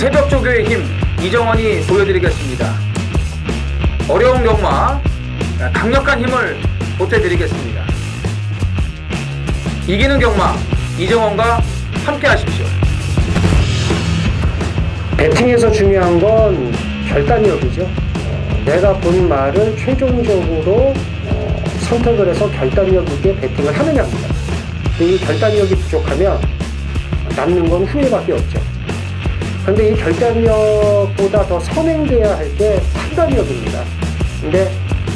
새벽 조교의 힘 이정원이 보여드리겠습니다. 어려운 경마 강력한 힘을 보태드리겠습니다. 이기는 경마 이정원과 함께 하십시오. 배팅에서 중요한 건 결단력이죠. 내가 본 말을 최종적으로 선택을 해서 결단력 있게 배팅을 하느냐입니다. 이 결단력이 부족하면 남는 건 후회밖에 없죠. 그런데 이 결단력보다 더 선행돼야 할 게 판단력입니다. 근데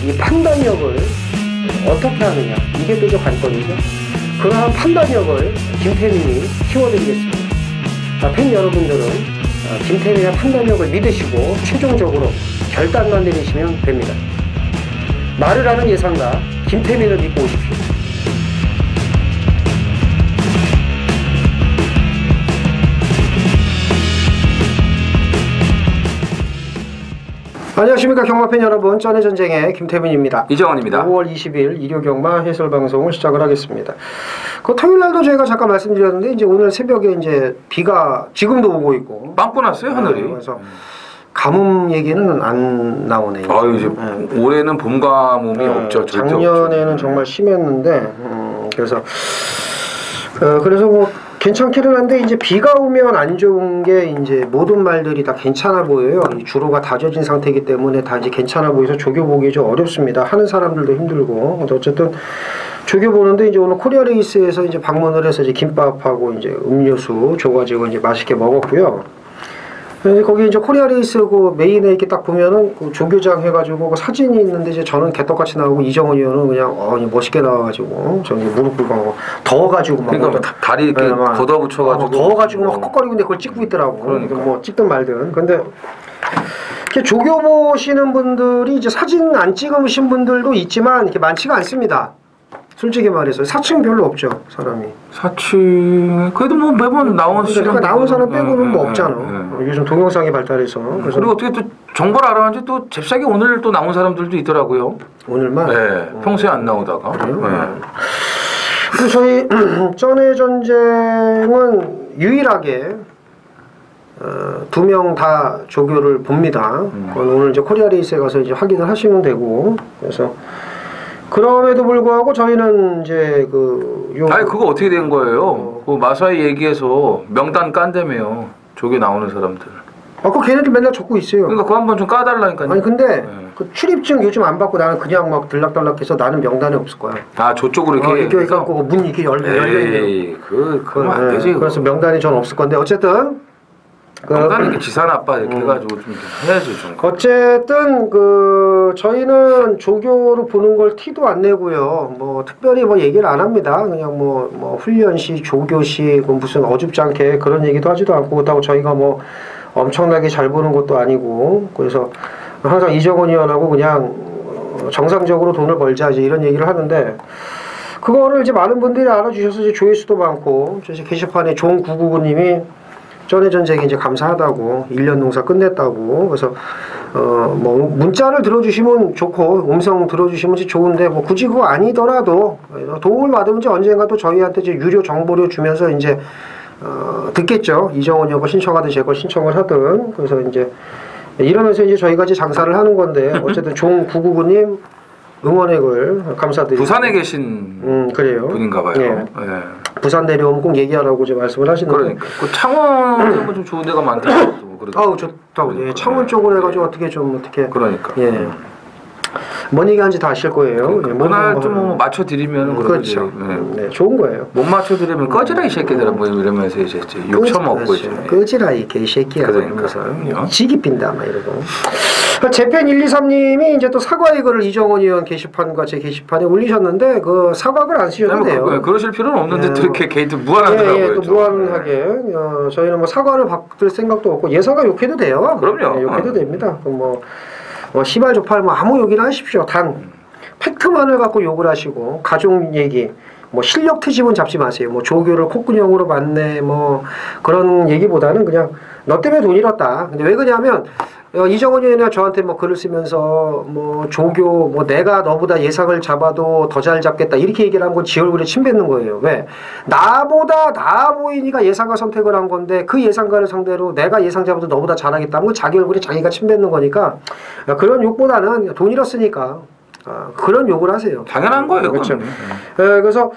이 판단력을 어떻게 하느냐, 이게 또 관건이죠. 그러한 판단력을 김태민이 키워드리겠습니다. 팬 여러분들은 김태민의 판단력을 믿으시고 최종적으로 결단만 내리시면 됩니다. 말을 하는 예상가 김태민을 믿고 오십시오. 안녕하십니까 경마팬 여러분, 쩐의 전쟁의 김태민입니다. 이정원입니다. 5월 20일 일요경마 해설방송을 시작을 하겠습니다. 그 토요일날도 저희가 잠깐 말씀드렸는데 이제 오늘 새벽에 이제 비가 지금도 오고 있고 빵꾸 났어요 하늘이. 그래서 가뭄 얘기는 안 나오네요. 아유 이제 올해는 봄 가뭄이 없죠. 작년에는 정말 심했는데 그래서 뭐 괜찮기는 한데 이제 비가 오면 안 좋은 게 이제 모든 말들이 다 괜찮아 보여요. 이 주로가 다져진 상태이기 때문에 다 이제 괜찮아 보여서 조교 보기 좀 어렵습니다. 하는 사람들도 힘들고. 근데 어쨌든 조교 보는데 이제 오늘 코리아 레이스에서 이제 방문을 해서 이제 김밥하고 이제 음료수 줘가지고 이제 맛있게 먹었고요. 거기 이제 코리아 레이스 그 메인에 이렇게 딱 보면은 그 조교장 해가지고 그 사진이 있는데 이제 저는 개떡같이 나오고 이정원 의원은 그냥 멋있게 나와가지고 저기 무릎 꿇고 더워가지고 막 그러니까 다리 이렇게 걷어붙여가지고 더워가지고 막 헉헉거리고 근데 그걸 찍고 있더라고. 그러니까 뭐 찍든 말든. 근데 이렇게 조교 보시는 분들이 이제 사진 안 찍으신 분들도 있지만 이렇게 많지가 않습니다. 솔직히 말해서 사칭 별로 없죠 사람이. 사칭 그래도 뭐 매번 나온 그러니까 나온 사람 빼고는 뭐 없잖아. 요즘 동영상이 발달해서. 그리고 어떻게 또 정보를 알아봤는지 또 잽싸게 오늘 또 나온 사람들도 있더라고요. 오늘만? 네. 평소에 안 나오다가. 그래요? 네. 그리고 저희 쩐의 전쟁은 유일하게 2명 다 조교를 봅니다. 그건 오늘 이제 코리아 레이스에 가서 이제 확인을 하시면 되고. 그래서 그럼에도 불구하고 저희는 이제 아니 그거 어떻게 된 거예요? 그 마사이 얘기해서 명단 깐다며요. 조교 나오는 사람들. 그 걔네들 맨날 적고 있어요. 그러니까 그거 한번 좀 까달라니까요. 아니 근데 그 출입증 요즘 안 받고 나는 그냥 막 들락달락해서 나는 명단에 없을 거야. 아 저쪽으로 이렇게 해갖고 문 이렇게 열려있네. 그건 안 되지. 그래서 명단이 전 없을 건데 어쨌든 명단이 이렇게 지산 아빠 이렇게 해가지고 좀 해야지 좀. 어쨌든 저희는 조교로 보는 걸 티도 안 내고요. 뭐 특별히 뭐 얘기를 안 합니다. 그냥 뭐 훈련시, 조교시, 무슨 어줍지 않게 그런 얘기도 하지도 않고 그렇다고 저희가 뭐 엄청나게 잘 보는 것도 아니고 그래서 항상 이정원 의원하고 그냥 정상적으로 돈을 벌자 이제 이런 얘기를 하는데 그거를 이제 많은 분들이 알아주셔서 이제 조회수도 많고 저 게시판에 종999님이 쩐의 전쟁이 이제 감사하다고 1년 농사 끝냈다고 그래서 뭐 문자를 들어주시면 좋고 음성 들어주시면 좋은데 뭐 굳이 그거 아니더라도 도움을 받으면 이제 언젠가 또 저희한테 이제 유료 정보료 주면서 이제 듣겠죠. 이정원 여거 신청하든 제 거 신청을 하든 그래서 이제 이러면서 이제 저희가 이제 장사를 하는 건데 어쨌든 종999님 응원액을 감사드립니다. 부산에 계신 그래요. 분인가 봐요. 예. 네. 부산 내려오면 꼭 얘기하라고 이제 말씀을 하시는데 그러니까 그 창원은 좀 좋은 데가 많다고 아우 좋다고. 예, 창원 쪽으로 해가지고 어떻게 그러니까. 예. 뭔 얘기하는지 다 아실 거예요. 그러니까. 그날 좀 뭐 맞춰드리면 그렇죠. 네, 좋은 거예요. 못 맞춰드리면 꺼지라 이 새끼들아 뭐 이러면서 이제 욕 처먹고 이제 꺼지라 이 개새끼야. 그러니까. 지기 빈다 막 이러고. 재팬 123님이 이제 또 사과의 글을 이정원 의원 게시판과 제 게시판에 올리셨는데 그 사과글 안 쓰셔도 돼요. 그러실 필요는 없는데 또 이렇게 게이트 무한하더라고요. 또 무한하게 저희는 뭐 사과를 받을 생각도 없고 예상가 욕해도 돼요. 그럼요. 욕해도 됩니다. 뭐 시발 조팔 뭐 아무 욕이나 하십시오. 단 팩트만을 갖고 욕을 하시고 가족 얘기 뭐 실력 트집은 잡지 마세요. 뭐 조교를 콧구녕으로 맞네 뭐 그런 얘기보다는 그냥 너 때문에 돈 잃었다. 근데 왜 그러냐면 이정원 의원이 저한테 뭐 글을 쓰면서 뭐 조교 뭐 내가 너보다 예상을 잡아도 더 잘 잡겠다 이렇게 얘기를 한 건 지 얼굴에 침 뱉는 거예요. 왜? 나보다 나아 보이니까 예상가 선택을 한 건데 그 예상가를 상대로 내가 예상 잡아도 너보다 잘하겠다는 건 자기 얼굴에 자기가 침 뱉는 거니까 그런 욕보다는 돈 잃었으니까 그런 욕을 하세요. 당연한 거예요. 그렇죠. 그래서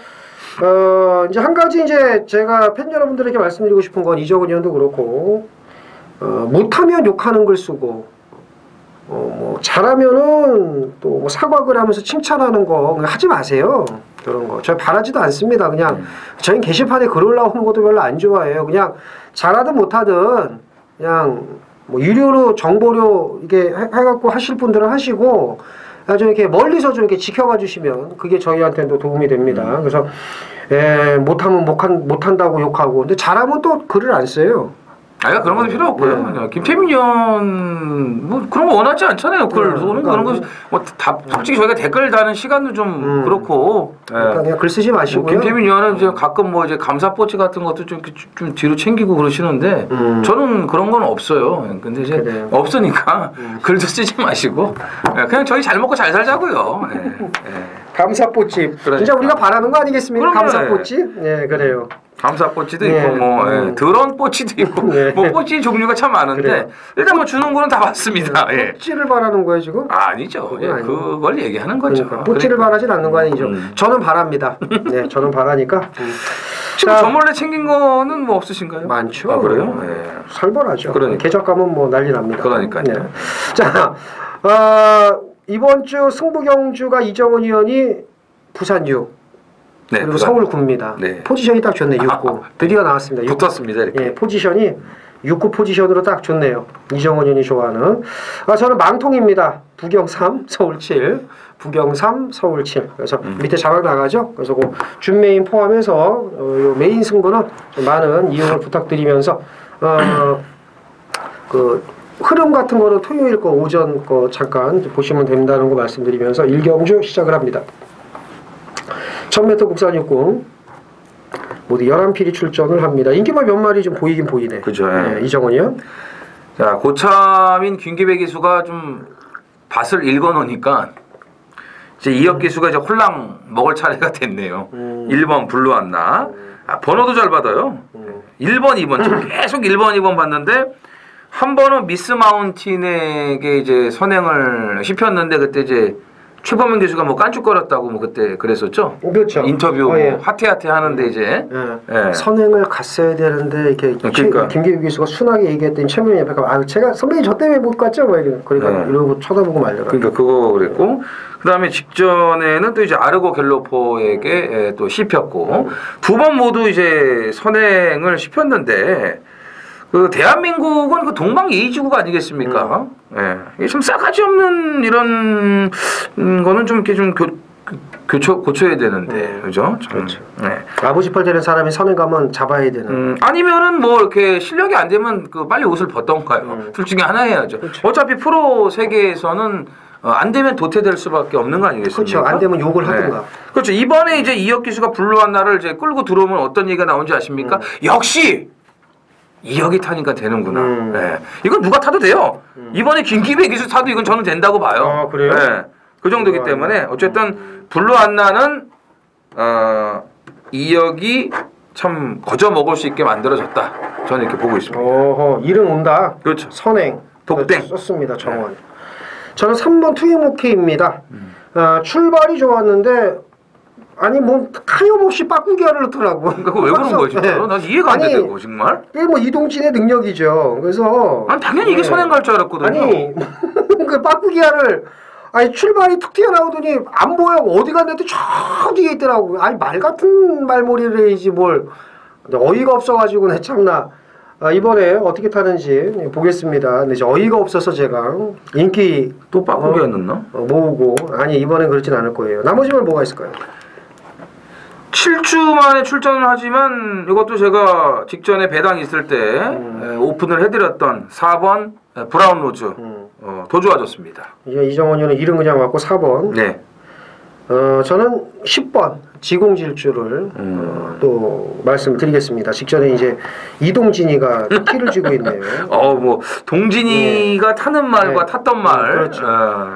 이제 한 가지 이제 제가 팬 여러분들에게 말씀드리고 싶은 건 이정은 의원도 그렇고 못하면 욕하는 글 쓰고 뭐 잘하면은 또 뭐 사과글 하면서 칭찬하는 거 하지 마세요. 그런 거 저 바라지도 않습니다. 그냥 저희 게시판에 글 올라오는 것도 별로 안 좋아해요. 그냥 잘하든 못하든 그냥 뭐 유료로 정보료 이게 해갖고 하실 분들은 하시고 좀 이렇게 멀리서 좀 이렇게 지켜봐 주시면 그게 저희한테도 도움이 됩니다. 그래서 못하면 못한다고 욕하고 근데 잘하면 또 글을 안 써요. 아니 그런 건 필요 없고요. 네. 김태민 의원 뭐 그런 거 원하지 않잖아요. 글 그런 거 뭐 다 솔직히 저희가 댓글 다는 시간도 좀 그렇고. 그러니까 그냥 글 쓰지 마시고요. 뭐 김태민 의원은 이제 가끔 뭐 이제 감사 포치 같은 것도 좀 뒤로 챙기고 그러시는데 저는 그런 건 없어요. 근데 이제 그래요. 없으니까 글도 쓰지 마시고 그냥 저희 잘 먹고 잘 살자고요. 감사꽃집. 그러니까. 진짜 우리가 바라는 거 아니겠습니까? 그럼요. 감사꽃집. 네, 그래요. 감사 뽀찌도 네. 있고 뭐 드론 뽀찌도 있고 네. 뭐 뽀찌 종류가 참 많은데 그래요. 일단 뭐 주는 거는 다 받습니다. 예. 뽀찌를 바라는 거예요 지금? 아니죠. 예, 아니고. 그걸 얘기하는 거죠. 그러니까 뽀찌를 바라진 않는 거 아니죠. 저는 바랍니다. 네, 저는 바라니까. 지금 자, 저 몰래 챙긴 거는 뭐 없으신가요? 많죠. 아, 그래요? 네. 살벌하죠. 그러니까. 계적 가면 뭐 난리 납니다. 그러니까요. 네. 자, 이번 주 승부경주가 이정은 의원이 부산 6 네, 그리고 부산. 서울 9입니다. 네. 포지션이 딱 좋네. 6구. 드디어 나왔습니다. 6구. 붙었습니다. 이렇게. 예, 포지션이 6구 포지션으로 딱 좋네요. 이정은 의원이 좋아하는. 저는 망통입니다. 부경 3, 서울 7. 부경 3, 서울 7. 그래서 밑에 자막 나가죠. 그래서 그 준메인 포함해서 요 메인 승부는 좀 많은 이용을 부탁드리면서 그 흐름 같은 거는 토요일 거 오전 거 잠깐 보시면 된다는 거 말씀드리면서 1경주 시작을 합니다. 1000m 국산 육군 모두 11필이 출전을 합니다. 인기만 몇 마리 좀 보이긴 보이네. 그죠. 네, 이정은 의원. 자, 고참인 김기배 기수가 좀 밭을 읽어놓으니까 이제 이혁 기수가 이제 홀랑 먹을 차례가 됐네요. 1번 블루안나. 번호도 잘 받아요. 1번, 2번. 지금 계속 1번, 2번 봤는데 한 번은 미스 마운틴에게 이제 선행을 씹혔는데 그때 이제 최범민 교수가 뭐 깐죽거렸다고 뭐 그때 그랬었죠. 그렇죠. 인터뷰 예. 하태하태 하는데 이제 예. 선행을 갔어야 되는데 이렇게 그러니까. 김기우 교수가 순하게 얘기했더니 최민희 옆에 제가 선배님 저 때문에 못 갔죠? 뭐 그러니까 이러고 쳐다보고 말더라고요. 그러니까 그거 그랬고 그다음에 직전에는 또 이제 아르고 갤로퍼에게 또 씹혔고 두 번 모두 이제 선행을 씹혔는데 그 대한민국은 그 동방예의지구가 아니겠습니까? 예. 이게 좀 싸가지 없는 이런 거는 좀 이렇게 좀 고쳐야 되는데 그죠? 그렇죠. 네. 아버지 뻘 되는 사람이 선행 가면 잡아야 되는. 아니면은 뭐 이렇게 실력이 안 되면 그 빨리 옷을 벗던가요. 둘 중에 하나 해야죠. 그렇죠. 어차피 프로 세계에서는 안 되면 도태될 수밖에 없는 거 아니겠습니까? 그렇죠. 안 되면 욕을 하든가. 네. 그렇죠. 이번에 이제 이혁 기수가 블루안나를 이제 끌고 들어오면 어떤 얘기가 나온지 아십니까? 역시 이혁이 타니까 되는구나. 네. 이건 누가 타도 돼요. 이번에 김기배 기수 타도 이건 저는 된다고 봐요. 아, 그래요? 네. 그 정도기 때문에 어쨌든 블루안나는 이혁이 참 거저 먹을 수 있게 만들어졌다. 저는 이렇게 보고 있습니다. 어허, 이름 온다. 그렇죠. 선행. 독땡. 썼습니다. 정원. 저는 3번 투입모케입니다. 출발이 좋았는데 아니 뭐 타협없이 빠꾸기를 넣더라고. 그러니까 그거 왜 그런 거지? 네. 난 이해가 안 아니, 되고 정말. 이게 뭐 이동진의 능력이죠. 그래서 아니 당연히 이게 선행 갈 줄 알았거든요. 아니 그 빠꾸기를 아니 출발이 툭 튀어나오더니 안 보여. 어디 갔는데 저 뒤에 있더라고. 아니 말 같은 말머리를 해야지 뭘. 어이가 없어가지고 내 참나. 이번에 어떻게 타는지 보겠습니다. 근데 이제 어이가 없어서 제가 인기 또 빠꾸기가 넣나? 모으고 아니 이번엔 그렇진 않을 거예요. 나머지 말 뭐가 있을까요? 7주 만에 출전을 하지만 이것도 제가 직전에 배당 있을 때 오픈을 해드렸던 4번 브라운 로즈 더 좋아졌습니다. 이제 이정원 의원은 이름 그냥 갖고 4번. 네. 저는 10번 지공질주를 또 말씀드리겠습니다. 직전에 이제 이동진이가 티를 쥐고 있네요. 뭐 동진이가 타는 말과 네. 탔던 말. 그렇죠.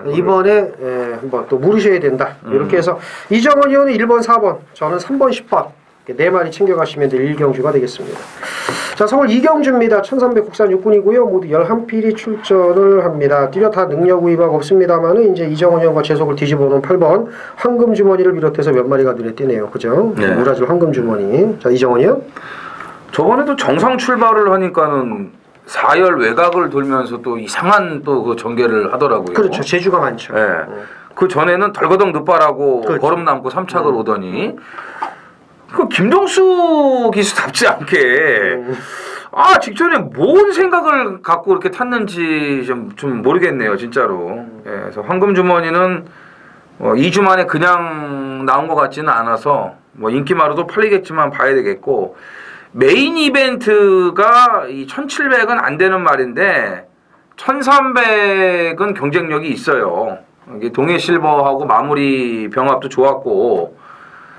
이번에 한번 또 물으셔야 된다. 이렇게 해서 이정원 의원은 1번, 4번, 저는 3번, 10번. 네 마리 챙겨가시면 될 1경주가 되겠습니다. 자, 서울 이경주입니다. 1300 국산 육군이고요. 모두 11필이 출전을 합니다. 뚜렷한 능력 우위가 없습니다만은 이제 이정원 의원과 재속을 뒤집어 놓은 8번 황금 주머니를 비롯해서 몇 마리가 눈에 띄네요. 그죠? 네. 우라질 황금 주머니. 자, 이정원 의원. 저번에도 정상 출발을 하니까는 4열 외곽을 돌면서 또 이상한 또 그 전개를 하더라고요. 그렇죠. 재주가 많죠. 네. 그 전에는 덜거덩 늦바라고 그렇죠. 걸음 남고 3착을 오더니 그 김종수 기수답지 않게 직전에 뭔 생각을 갖고 이렇게 탔는지 좀 모르겠네요, 진짜로. 예, 그래서 황금 주머니는 2주 만에 그냥 나온 것 같지는 않아서 뭐 인기마루도 팔리겠지만 봐야 되겠고, 메인 이벤트가 이 1700은 안 되는 말인데 1300은 경쟁력이 있어요. 이게 동해 실버하고 마무리 병합도 좋았고,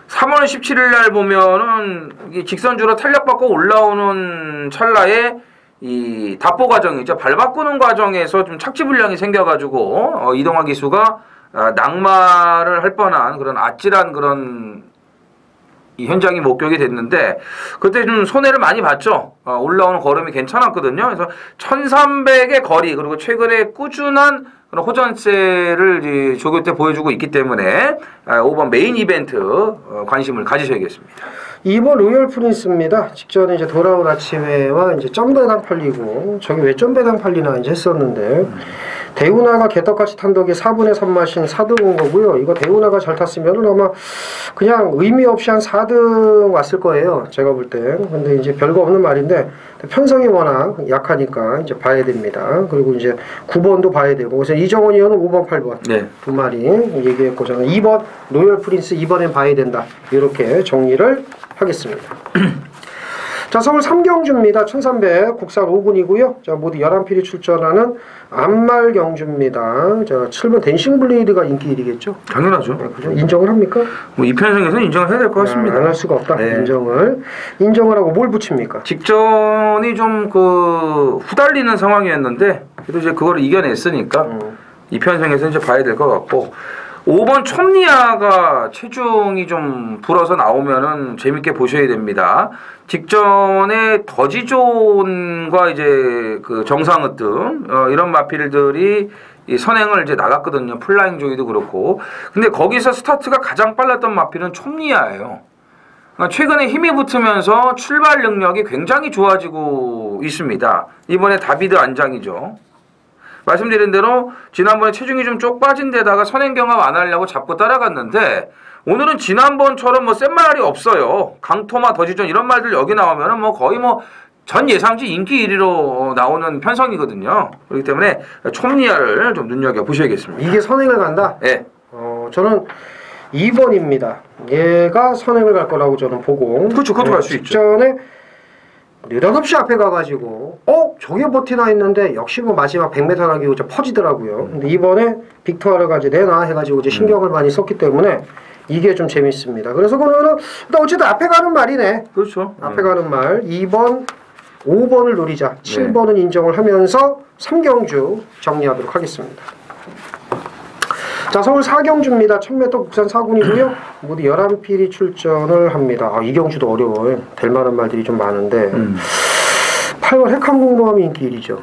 3월 17일 날 보면은 이게 직선주로 탄력받고 올라오는 찰나에 이 답보 과정이죠. 발 바꾸는 과정에서 좀 착지 불량이 생겨가지고 이동화 기수가 낙마를 할 뻔한 그런 아찔한 그런 이 현장이 목격이 됐는데, 그때 좀 손해를 많이 봤죠. 올라오는 걸음이 괜찮았거든요. 그래서 1300의 거리, 그리고 최근에 꾸준한 그런 호전세를 조교 때 보여주고 있기 때문에 5번 메인 이벤트 관심을 가지셔야겠습니다. 2번 로열 프린스입니다. 직전에 이제 돌아온 아침에와 이제 점배당 팔리고, 저기 왜 점배당 팔리나 이제 했었는데, 대우나가 개떡같이 탄 덕에 4분의 3 마신 4등 온 거고요. 이거 대우나가 잘 탔으면 아마 그냥 의미 없이 한 4등 왔을 거예요. 제가 볼 때. 근데 이제 별거 없는 말인데, 편성이 워낙 약하니까 이제 봐야 됩니다. 그리고 이제 9번도 봐야 되고, 그래서 이정원 의원은 5번, 8번. 네. 두 마리 얘기했고, 저는 2번 로열 프린스 2번엔 봐야 된다. 이렇게 정리를 하겠습니다. 자, 서울 삼경주입니다. 1300 국산 5군이고요. 자, 모두 11필이 출전하는 암말 경주입니다. 자, 7번 댄싱 블레이드가 인기 1위겠죠? 당연하죠. 그죠? 인정을 합니까? 뭐 이 편성에서는 인정을 해야 될 것 같습니다. 안 할 수가 없다. 네. 인정을 하고 뭘 붙입니까? 직전이 좀 후달리는 상황이었는데, 그래도 이제 그걸 이겨냈으니까 이 편성에서 이제 봐야 될 것 같고, 5번 촌리아가 체중이 좀 불어서 나오면은 재밌게 보셔야 됩니다. 직전에 더지존과 이제 그 정상으뜸 이런 마필들이 이 선행을 이제 나갔거든요. 플라잉 조이도 그렇고. 근데 거기서 스타트가 가장 빨랐던 마필은 촌리아예요. 그러니까 최근에 힘이 붙으면서 출발 능력이 굉장히 좋아지고 있습니다. 이번에 다비드 안장이죠. 말씀드린 대로 지난번에 체중이 좀 쪽 빠진 데다가 선행 경합 안 하려고 잡고 따라갔는데, 오늘은 지난번처럼 뭐 센 말이 없어요. 강토마 더지존 이런 말들 여기 나오면은 뭐 거의 뭐 전 예상지 인기 1위로 나오는 편성이거든요. 그렇기 때문에 촌리아를 좀 눈여겨 보셔야겠습니다. 이게 선행을 간다? 네. 저는 2번입니다. 얘가 선행을 갈 거라고 저는 보고. 그렇죠. 그것도 갈 수 있죠. 직전에 느닷없이 앞에 가가지고 저게 버티나 했는데 역시 뭐 마지막 100m 가기고 퍼지더라고요. 근데 이번에 빅토르가 이제 내놔 해가지고 이제 신경을 많이 썼기 때문에 이게 좀 재밌습니다. 그래서 그거는 어쨌든 앞에 가는 말이네. 그렇죠. 앞에 가는 말. 2번, 5번을 노리자. 7번은 인정을 하면서 3경주 정리하도록 하겠습니다. 자, 서울 4경주입니다. 1000m 국산 4군이고요. 모두 11필이 출전을 합니다. 이 경주도 어려워요. 될 만한 말들이 좀 많은데 8월 핵항공모함이 인기 1위죠.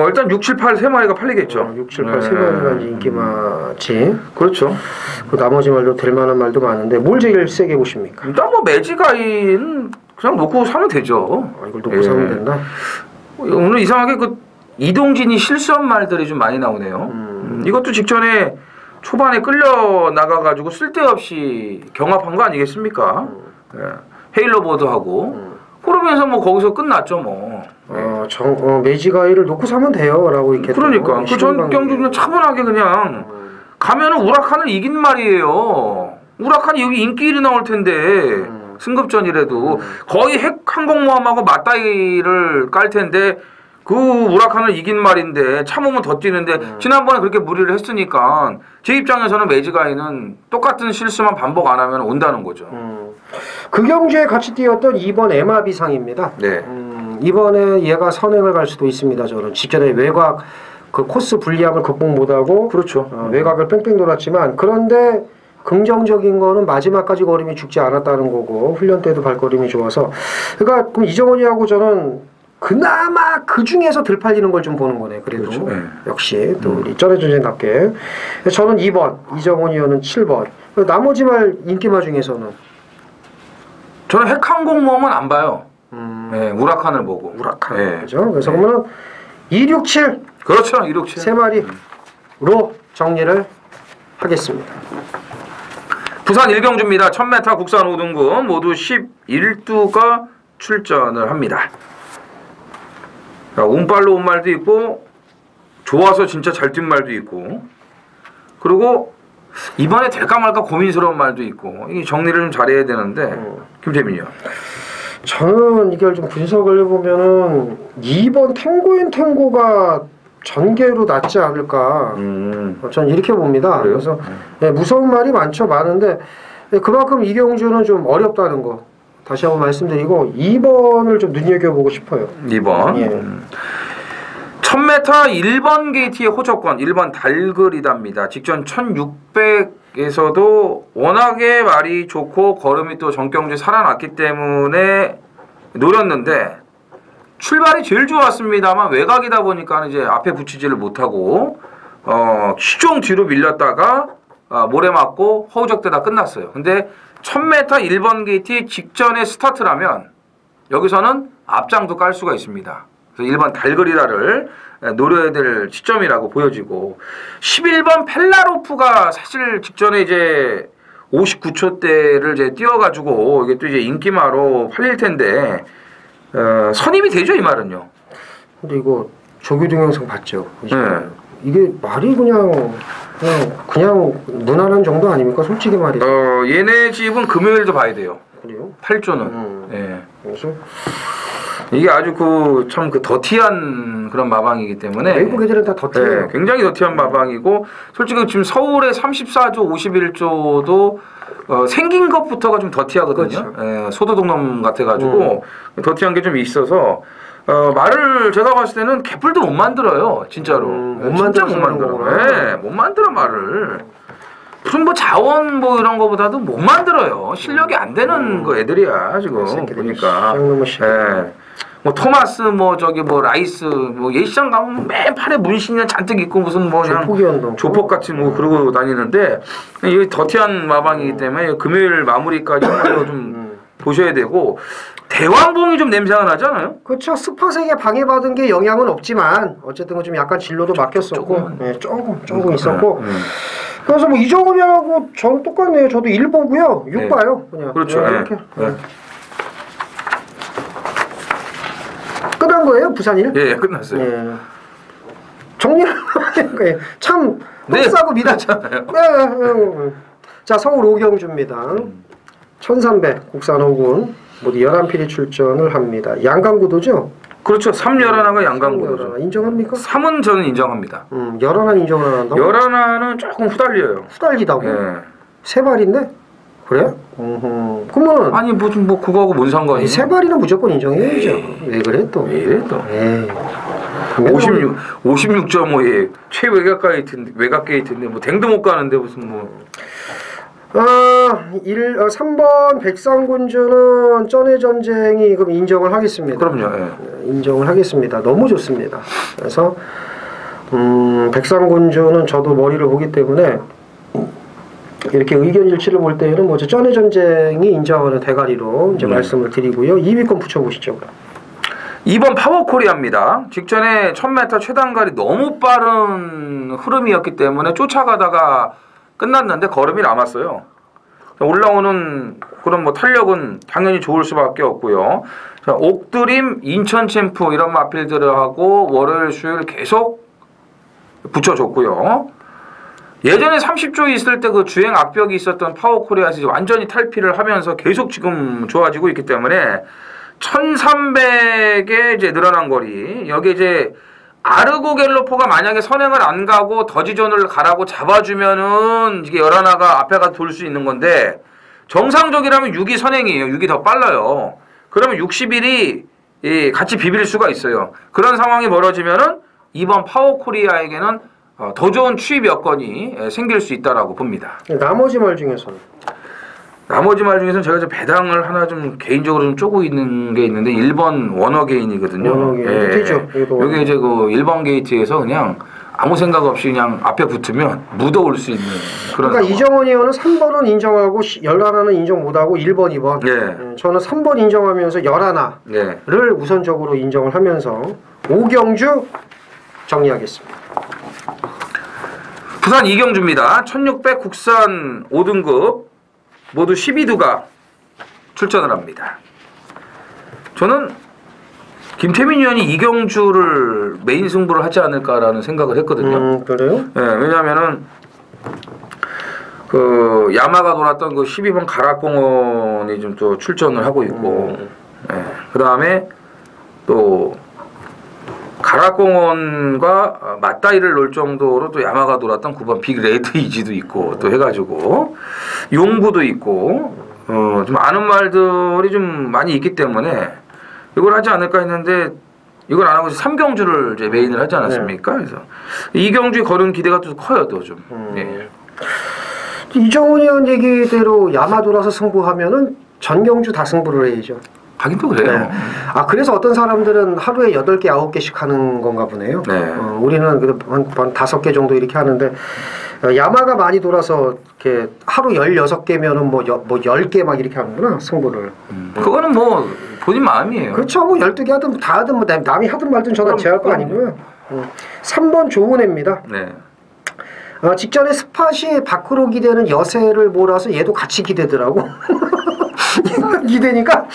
일단 6, 7, 8 세 마리가 팔리겠죠. 6, 7, 8 세 마리가 인기 많지. 그렇죠. 그 나머지 말도 될 만한 말도 많은데 뭘 제일 세게 보십니까? 일단 뭐 매지가인 그냥 놓고 사면 되죠. 이걸 놓고 사면 된다? 오늘 이상하게 그 이동진이 실수한 말들이 좀 많이 나오네요. 이것도 직전에 초반에 끌려 나가가지고 쓸데없이 경합한 거 아니겠습니까? 헤일러보드하고 그러면서 뭐 거기서 끝났죠 뭐. 매지가이를 놓고 사면 돼요 라고 이렇게. 그러니까 그 전 경주 그냥 차분하게 그냥 가면은 우라칸을 이긴 말이에요. 우라칸이 여기 인기 1위 나올 텐데 승급전이라도 거의 핵 항공모함하고 맞다이를 깔 텐데 그 우라칸을 이긴 말인데 참으면 더 뛰는데 지난번에 그렇게 무리를 했으니까 제 입장에서는 매지가이는 똑같은 실수만 반복 안 하면 온다는 거죠. 그 경주에 같이 뛰었던 2번 에마비상입니다. 네. 이번에 얘가 선행을 갈 수도 있습니다. 저는 직전에 외곽 그 코스 불리함을 극복 못하고 그렇죠. 외곽을 뺑뺑 돌았지만 그런데 긍정적인 거는 마지막까지 걸음이 죽지 않았다는 거고 훈련 때도 발걸음이 좋아서 그러니까 그럼 이정원이하고 저는 그나마 그 중에서 덜 팔리는 걸 좀 보는 거네. 그래도 그렇죠. 네. 역시 또 우리 쩌네 전쟁답게 저는 2번 이정원이어는 7번 나머지 말 인기마 중에서는 저는 핵항공모험은 안 봐요. 네, 우라칸을 보고. 우라칸 네. 그죠? 그래서 그러면 267 그렇죠. 167. 세 마리로 정리를 하겠습니다. 부산 일경주입니다. 1000m 국산 5등급 모두 11두가 출전을 합니다. 운빨로 온 말도 있고 좋아서 진짜 잘 뛴 말도 있고 그리고 이번에 될까 말까 고민스러운 말도 있고 이 정리를 좀 잘해야 되는데 김재민이요. 저는 이걸 좀 분석을 해보면은 2번 탱고인 탱고가 전개로 낫지 않을까. 저는 이렇게 봅니다. 그래요? 그래서 네, 무서운 말이 많은데 네, 그만큼 이경주는 좀 어렵다는 거 다시 한번 말씀드리고 2번을 좀 눈여겨보고 싶어요. 2번. 예. 1000m 1번 게이트의 호적권 1번 달그리답니다. 직전 1600에서도 워낙에 말이 좋고 걸음이 또 정경주에 살아났기 때문에 노렸는데 출발이 제일 좋았습니다만 외곽이다 보니까 이제 앞에 붙이지를 못하고 시종 뒤로 밀렸다가 모래 맞고 허우적대다 끝났어요. 근데 1000m 1번 게이트 직전에 스타트라면 여기서는 앞장도 깔 수가 있습니다. 그래서 1번 달그리다를 노려야 될 시점이라고 보여지고 11번 펠라로프가 사실 직전에 이제 59초대를 이제 뛰어가지고 이게 또 이제 인기마로 팔릴 텐데 선임이 되죠 이 말은요. 근데 이거 조교 동영상 봤죠? 네. 이게 말이 그냥 무난한 정도 아닙니까? 솔직히 말이죠. 얘네 집은 금요일도 봐야 돼요. 그래요? 8조는. 예. 그래서 이게 아주 참 더티한 그런 마방이기 때문에 외국 애들은 다 더티해요. 네, 굉장히 더티한 마방이고 솔직히 지금 서울의 34조 51조도 생긴 것부터가 좀 더티하거든요. 그렇죠. 예, 소도둑놈 같아가지고 더티한 게 좀 있어서 말을 제가 봤을 때는 개뿔도 못 만들어요. 진짜로. 진짜 못 만들어. 네, 못 만들어 말을. 무슨 뭐 자원 뭐 이런 거보다도 못 만들어요. 실력이 안 되는 거 애들이야 지금 보니까. 예. 뭐 토마스 뭐 저기 뭐 라이스 뭐 예시장 가면 맨 팔에 문신이 잔뜩 있고 무슨 뭐 그냥 조폭같이 뭐 그러고 다니는데 이 더티한 마방이기 때문에 금요일 마무리까지 한번 좀 보셔야 되고 대왕봉이 좀 냄새가 나지 않아요? 그렇죠. 스팟에게 방해받은 게 영향은 없지만 어쨌든 좀 약간 진로도 막혔었고 네, 조금 있었고 그래서 뭐 이정훈이하고 저는 똑같네요. 저도 1 보고요. 6 봐요. 그냥 그렇죠. 네, 이렇게. 끝난 거예요? 부산 일? 예, 끝났어요. 예. 정리를 하는 거예요. 참 네, 싸고 미다잖아요. 자, 서울 오경주입니다. 1300 국산 호군 모두 11필이 출전을 합니다. 양강구도죠? 그렇죠. 3열하나가 양강구도죠. 인정합니까? 3은 저는 인정합니다. 열하나 인정을 안 한다고? 열하나는 조금 후달려요. 후달리다고? 예. 세 발인데? 그래? 그러면 아니 뭐 그거하고 뭔 상관이야? 세 발이는 무조건 인정해야죠. 왜 그래 또? 왜 이래 또? 에이. 56.5에 최외곽 게이트인데 뭐 댕도 못 가는데 무슨 뭐 3번 백상군주는 쩐의 전쟁이 그럼 인정을 하겠습니다. 그럼요. 예. 인정을 하겠습니다. 너무 좋습니다. 그래서 백상군주는 저도 머리를 보기 때문에 이렇게 의견 일치를 볼 때에는 뭐 쩐의 전쟁이 인정하는 대가리로 이제 말씀을 드리고요. 2위권 붙여보시죠. 2번 파워코리아입니다. 직전에 1000m 최단거리 너무 빠른 흐름이었기 때문에 쫓아가다가 끝났는데 걸음이 남았어요. 올라오는 그런 뭐 탄력은 당연히 좋을 수밖에 없고요. 자, 옥드림, 인천 챔프 이런 마필들하고 월요일, 수요일 계속 붙여줬고요. 예전에 30조 있을 때 그 주행 악벽이 있었던 파워코리아에서 완전히 탈피를 하면서 계속 지금 좋아지고 있기 때문에 1300에 이제 늘어난 거리. 여기 이제 아르고 갤로퍼가 만약에 선행을 안 가고 더지존을 가라고 잡아주면은 이게 열하나가 앞에 가서 돌 수 있는 건데 정상적이라면 6이 선행이에요. 6이 더 빨라요. 그러면 61이 같이 비빌 수가 있어요. 그런 상황이 벌어지면은 이번 파워코리아에게는 더 좋은 추입 여건이 생길 수 있다라고 봅니다. 나머지 말 중에서는 제가 이제 배당을 하나 좀 개인적으로 좀 쪼고 있는 게 있는데 1번 워너게인이거든요. 워너게인. 그렇죠. 여기 이제 그 1번 게이트에서 그냥 아무 생각 없이 그냥 앞에 붙으면 묻어올 수 있는 그런. 그러니까 이정원 의원은 3번은 인정하고 11은 인정 못하고 1번, 2번. 네. 저는 3번 인정하면서 11를 네. 우선적으로 인정을 하면서 오경주 정리하겠습니다. 부산 이경주입니다. 1600 국산 5등급 모두 12두가 출전을 합니다. 저는 김태민 의원이 이경주를 메인 승부를 하지 않을까라는 생각을 했거든요. 그래요? 네, 왜냐하면은 그 야마가 돌았던 그 12번 가락공원이 좀 또 출전을 하고 있고, 네, 그 다음에 또 가락공원과 맞다이를 놓을 정도로 또 야마가 돌았던 9번 빅레드 이지도 있고 또 해가지고 용부도 있고 좀 아는 말들이 좀 많이 있기 때문에 이걸 하지 않을까 했는데 이걸 안 하고 삼경주를 이제 메인을 하지 않았습니까? 그래서 이경주의 거는 기대가 또 커요, 또 좀. 예. 이정훈 의원 얘기대로 야마 돌아서 승부하면은 전경주 다 승부를 해야죠. 하긴 또 그래요. 네. 아 그래서 어떤 사람들은 하루에 8개, 9개씩 하는 건가 보네요. 네. 우리는 그래도 한 5개 정도 이렇게 하는데 야마가 많이 돌아서 이렇게 하루 16개면은 뭐 10개 막 이렇게 하는구나, 승부를. 그거는 뭐 본인 마음이에요. 그렇죠. 뭐 12개 하든 다 하든 뭐 남이 하든 말든 저는 제할 거 아니고요. 3번 좋은 애입니다. 네. 직전에 스팟이 밖으로 기대는 여세를 몰아서 얘도 같이 기대더라고. 기대니까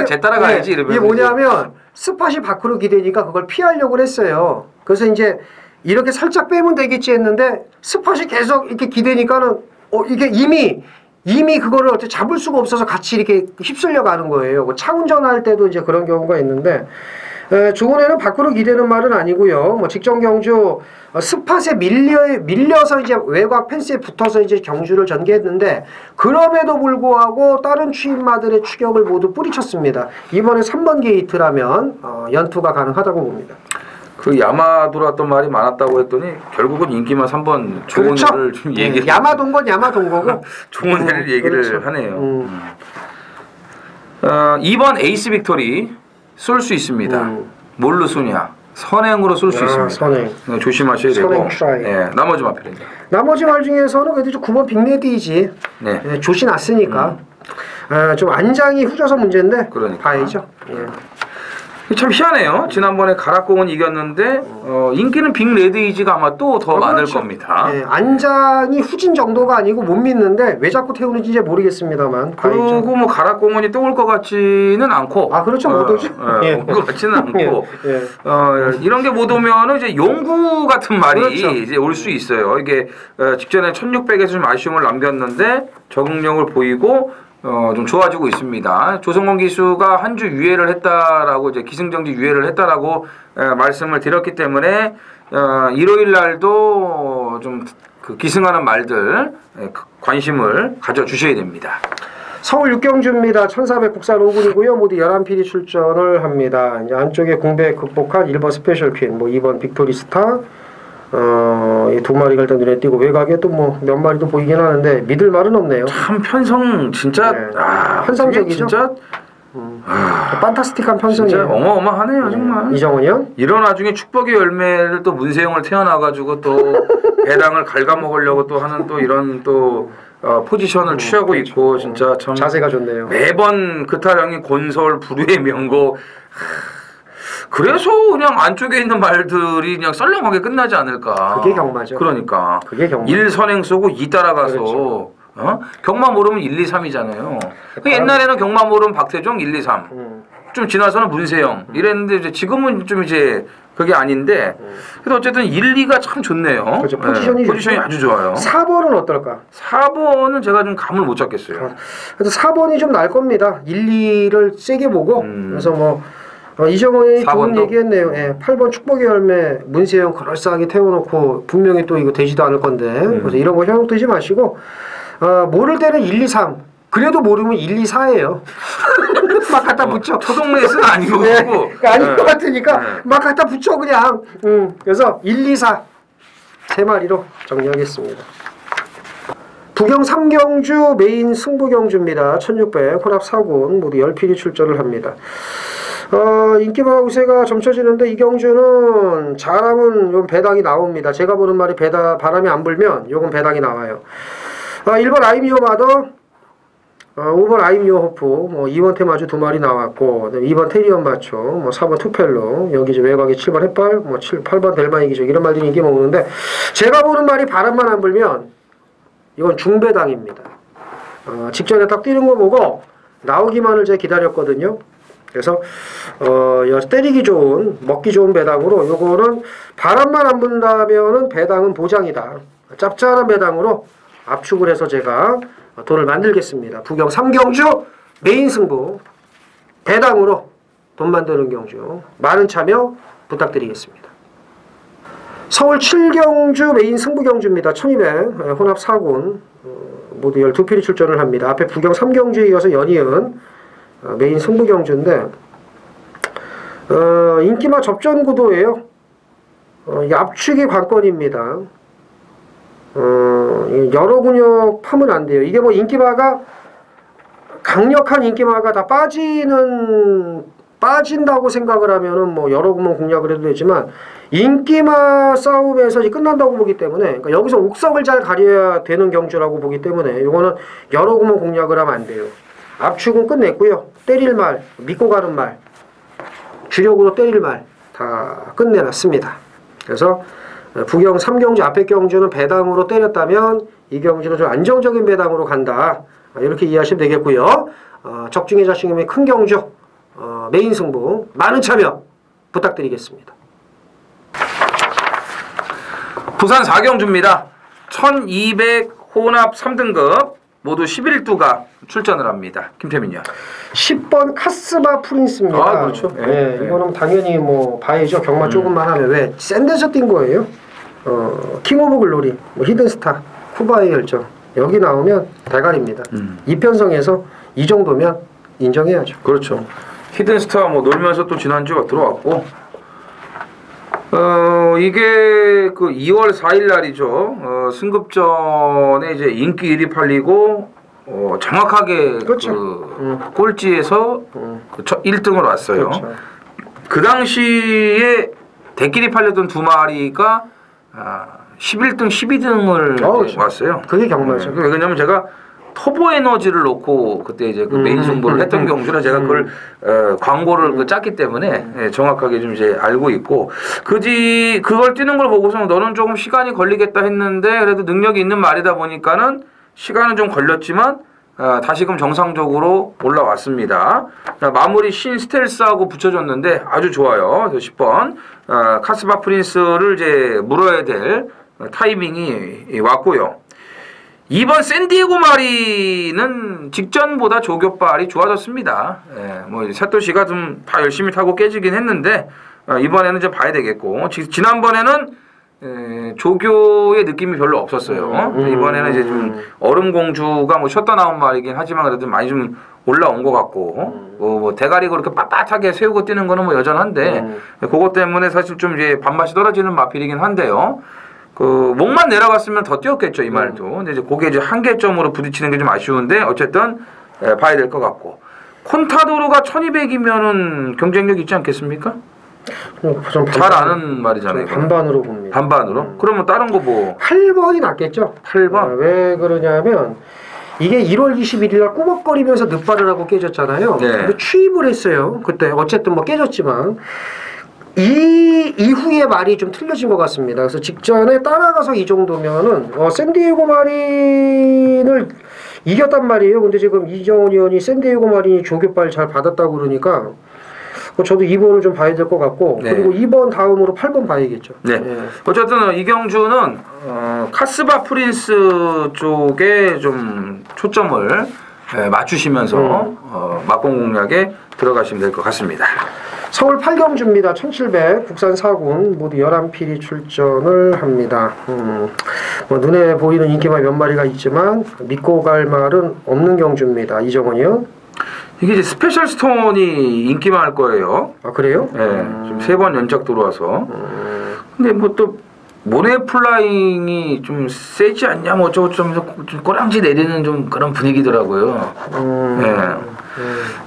제 따라가야지 이러면 이게 뭐냐면 스팟이 밖으로 기대니까 그걸 피하려고 했어요. 그래서 이제 이렇게 살짝 빼면 되겠지 했는데 스팟이 계속 이렇게 기대니까는 이게 이미 그거를 어떻게 잡을 수가 없어서 같이 이렇게 휩쓸려 가는 거예요. 뭐 차 운전할 때도 이제 그런 경우가 있는데 좋은 애는 밖으로 기대는 말은 아니고요. 뭐 직전 경주 스팟에 밀려서 이제 외곽 펜스에 붙어서 이제 경주를 전개했는데 그럼에도 불구하고 다른 추임마들의 추격을 모두 뿌리쳤습니다. 이번에 3번 게이트라면 연투가 가능하다고 봅니다. 그 야마 돌았던 말이 많았다고 했더니 결국은 인기만 3번 좋은 그렇죠? 애를 좀 얘기. 야마 돈 건 야마 돈 거고 좋은 애를 얘기를 그렇죠. 하네요. 2번 에이스 빅토리 쏠 수 있습니다. 뭘로 쏘냐? 선행으로 쏠 수 있습니다. 선행. 조심하셔야 되고. 선행 트라이. 네, 나머지 마필입니다. 나머지 말 중에서는 그래도 9번 빅레디지. 네. 조시 났으니까. 좀 안장이 후져서 문제인데 그러니까. 봐야죠. 예. 참 희한해요. 지난번에 가락공은 이겼는데 인기는 빅레드이지가 아마 또 더 많을 그렇죠. 겁니다. 예, 안장이 후진 정도가 아니고 못 믿는데 왜 자꾸 태우는지 이제 모르겠습니다만. 그리고 뭐 가락공원이 또 올 것 같지는 않고. 그렇죠. 못 오죠. 올 것 같지는 않고. 예. 이런 게 못 오면은 이제 용구 같은 말이 그렇죠. 이제 올 수 있어요. 이게 직전에 1600에서 좀 아쉬움을 남겼는데 적응력을 보이고 좀 좋아지고 있습니다. 조성원 기수가 한 주 유예를 했다라고 이제 기승전결 유예를 했다라고 말씀을 드렸기 때문에 일요일 날도 좀 그 기승하는 말들 관심을 가져 주셔야 됩니다. 서울 육경주입니다. 1400 국산 5군이고요. 모두 11필이 출전을 합니다. 이제 안쪽에 공백 극복한 1번 스페셜 퀸, 뭐 2번 빅토리 스타, 이 두 마리가 일단 눈에 띄고 외곽에 또 뭐 몇 마리도 보이긴 하는데 믿을 말은 없네요. 참 편성 진짜 네. 환상적이죠. 진짜 판타스틱한 편성이에요. 진짜 어마어마하네요 정말. 이정훈이요? 이런 나중에 축복의 열매를 또 문세영을 태어나가지고 또 배당을 갉아먹으려고 또 하는 또 이런 또 포지션을 취하고 있고 진짜 참 자세가 좋네요. 매번 그 타령이 곤솔 불후의 명고. 그래서 그냥 안쪽에 있는 말들이 그냥 썰렁하게 끝나지 않을까. 그게 경마죠. 그러니까. 그게 경마. 1 선행 쏘고 2 따라가서 그렇죠. 경마 모르면 1, 2, 3이잖아요. 옛날에는 경마 모르면 박태종 1, 2, 3. 좀 지나서는 문세영 이랬는데 이제 지금은 좀 이제 그게 아닌데 그래도 어쨌든 1, 2가 참 좋네요. 그렇죠. 포지션이 포지션이 아주 좋아요. 4번은 어떨까? 4번은 제가 좀 감을 못 잡겠어요. 그래서 4번이 좀 날 겁니다. 1, 2를 세게 보고 그래서 뭐 이정원이 좋은 4번도? 얘기했네요. 예, 8번 축복의 열매 문세영 그럴싸하게 태워놓고 분명히 또 이거 되지도 않을 건데 그래서 이런 거 현혹되지 마시고 모를 때는 1, 2, 3 그래도 모르면 1, 2, 4예요. 막 갖다 붙여. 초동 레이스는 아닌 거 네, 같고. 그러니까 아닌 것 같으니까 막 갖다 붙여 그냥. 그래서 1, 2, 4 세 마리로 정리하겠습니다. 부경 3경주 메인 승부경주입니다. 1600 혼합 4군 모두 10필이 출전을 합니다. 인기마 우세가 점쳐지는데 이 경주는 잘하면 요 배당이 나옵니다. 제가 보는 말이 바람이 안 불면 요건 배당이 나와요. 1번 아이미오 마더 5번 아이미오 호프, 2번 테마주 2마리 나왔고, 2번 테리언 마초, 4번 투펠로, 여기 이제 외곽에 7번 햇발, 8번 델마이 기적, 이런 말들이 인기 먹는데, 제가 보는 말이 바람만 안 불면, 이건 중배당입니다. 직전에 딱 뛰는 거 보고, 나오기만을 제가 기다렸거든요. 그래서, 때리기 좋은, 먹기 좋은 배당으로, 요거는 바람만 안 분다면은 배당은 보장이다. 짭짤한 배당으로 압축을 해서 제가 돈을 만들겠습니다. 부경 3경주 메인 승부 배당으로 돈 만드는 경주 많은 참여 부탁드리겠습니다. 서울 7경주 메인 승부 경주입니다. 1200 혼합 4군 모두 12필이 출전을 합니다. 앞에 부경 3경주에 이어서 연이은 메인 승부 경주인데 인기마 접전 구도예요. 압축이 관건입니다. 여러 근육 파면 안 돼요. 이게 뭐 인기마가 강력한 인기마가 다 빠진다고 생각을 하면은 뭐 여러 근육 공략을 해도 되지만 인기마 싸움에서 이제 끝난다고 보기 때문에 그러니까 여기서 옥석을 잘 가려야 되는 경주라고 보기 때문에 이거는 여러 근육 공략을 하면 안 돼요. 압축은 끝냈고요. 때릴 말, 믿고 가는 말, 주력으로 때릴 말 다 끝내놨습니다. 그래서 부경 3경주 앞에 경주는 배당으로 때렸다면 이 경주는 좀 안정적인 배당으로 간다. 이렇게 이해하시면 되겠고요. 적중의 자신감의 큰 경주 메인 승부 많은 참여 부탁드리겠습니다. 부산 4경주입니다. 1200 혼합 3등급 모두 11두가 출전을 합니다. 김태민요. 10번 카스바 프린스입니다. 그렇죠. 네, 이거는 당연히 뭐 봐야죠. 경마 조금만 하면 왜 센 데서 뛴 거예요. 킹 오브 글로리, 히든스타, 쿠바의 열정 여기 나오면 대가리입니다. 이편성에서 이 정도면 인정해야죠. 그렇죠. 히든스타 놀면서 또 지난주가 들어왔고 이게 그 2월 4일 날이죠. 승급전에 이제 인기 1위 팔리고 정확하게 그렇죠. 꼴찌에서 1등으로 왔어요. 그렇죠. 그 당시에 대끼리 팔렸던 두 마리가 11등, 12등을 그렇죠. 왔어요. 그게 경마죠. 네. 왜냐면 제가 터보 에너지를 놓고 그때 이제 그 메인 승부를 했던 경주라 제가 그걸 광고를 짰기 때문에 정확하게 좀 이제 알고 있고 그걸 뛰는 걸 보고서 너는 조금 시간이 걸리겠다 했는데 그래도 능력이 있는 말이다 보니까는 시간은 좀 걸렸지만 다시금 정상적으로 올라왔습니다. 마무리 신 스텔스하고 붙여줬는데 아주 좋아요. 그래서 10번 카스바 프린스를 이제 물어야 될 타이밍이 왔고요. 2번 샌디에고 마리는 직전보다 조교빨이 좋아졌습니다. 사토시가 좀 다 열심히 타고 깨지긴 했는데 이번에는 좀 봐야 되겠고 지난번에는 조교의 느낌이 별로 없었어요. 이번에는 이제 좀 얼음공주가 쉬었다 나온 말이긴 하지만 그래도 많이 좀 올라온 것 같고 대가리 그렇게 빳빳하게 세우고 뛰는 거는 여전한데 그것 때문에 사실 좀 이제 밥맛이 떨어지는 마필이긴 한데요. 목만 내려갔으면 더 뛰었겠죠, 이 말도. 근데 이제 그게 이제 한계점으로 부딪히는 게 좀 아쉬운데 어쨌든 봐야 될 것 같고. 콘타도르가 1200이면은 경쟁력 있지 않겠습니까? 잘 아는 말이잖아요. 반반으로 봅니다. 반반으로? 그러면 다른 거 8번이 낫겠죠. 8번? 왜 그러냐면 이게 1월 21일 날 꾸벅거리면서 늑발을 하고 깨졌잖아요. 네. 근데 취입을 했어요. 그때 어쨌든 깨졌지만 이 이후의 말이 좀 틀려진 것 같습니다. 그래서 직전에 따라가서 이 정도면은 샌디에고 마린을 이겼단 말이에요. 근데 지금 이정훈 의원이 샌디에고 마린이 조교빨 잘 받았다고 그러니까 저도 2번을 좀 봐야 될 것 같고 네. 그리고 2번 다음으로 8번 봐야겠죠. 네. 예. 어쨌든 이경주는 카스바 프린스 쪽에 좀 초점을 맞추시면서 막공 공략에 들어가시면 될 것 같습니다. 서울 8경주입니다. 1700 국산 4군 모두 11필이 출전을 합니다. 뭐 눈에 보이는 인기말 몇 마리가 있지만 믿고 갈 말은 없는 경주입니다. 이정원이요. 이게 이제 스페셜 스톤이 인기만 할 거예요. 아 그래요? 예, 좀 3번 연작 들어와서. 근데 뭐 또 모네 플라잉이 좀 세지 않냐 뭐 어쩌고 저쩌면서 좀 꼬랑지 내리는 좀 그런 분위기더라고요.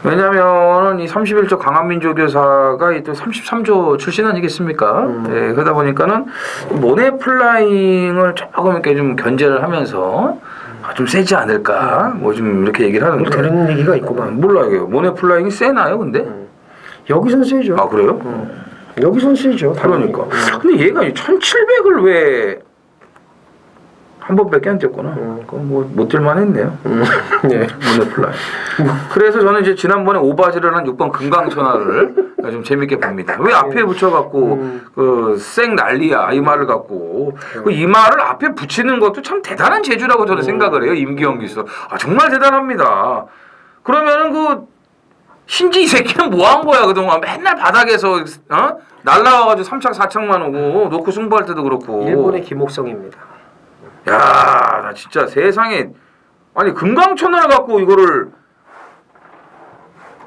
왜냐면은 이 31조 강한민조교사가 이 또 33조 출신 아니겠습니까? 예, 그러다 보니까는 모네 플라잉을 조금 이렇게 좀 견제를 하면서 좀 세지 않을까 뭐 좀 이렇게 얘기를 하는데 그런 얘기가 있구만. 몰라요. 모네 플라잉이 세나요 근데? 여기선 세죠. 아 그래요? 여기선 세죠. 그러니까. 근데 얘가 1700을 왜 한 번밖에 안 뛰었구나. 그럼 못 뛸만 했네요. 네. 모네플라이. 그래서 저는 이제 지난번에 오바지를 한 6번 금강천하를 좀 재밌게 봅니다. 왜 앞에 붙여갖고 생 난리야 이 말을 갖고 이 말을 앞에 붙이는 것도 참 대단한 재주라고 저는 생각을 해요. 임기영 기수. 아 정말 대단합니다. 그러면은 신지 이 새끼는 뭐 한 거야 그동안 맨날 바닥에서 날라와가지고 3착 4착만 오고 놓고 승부할 때도 그렇고. 일본의 김옥성입니다. 야, 나 진짜 세상에 아니 금강천을 갖고 이거를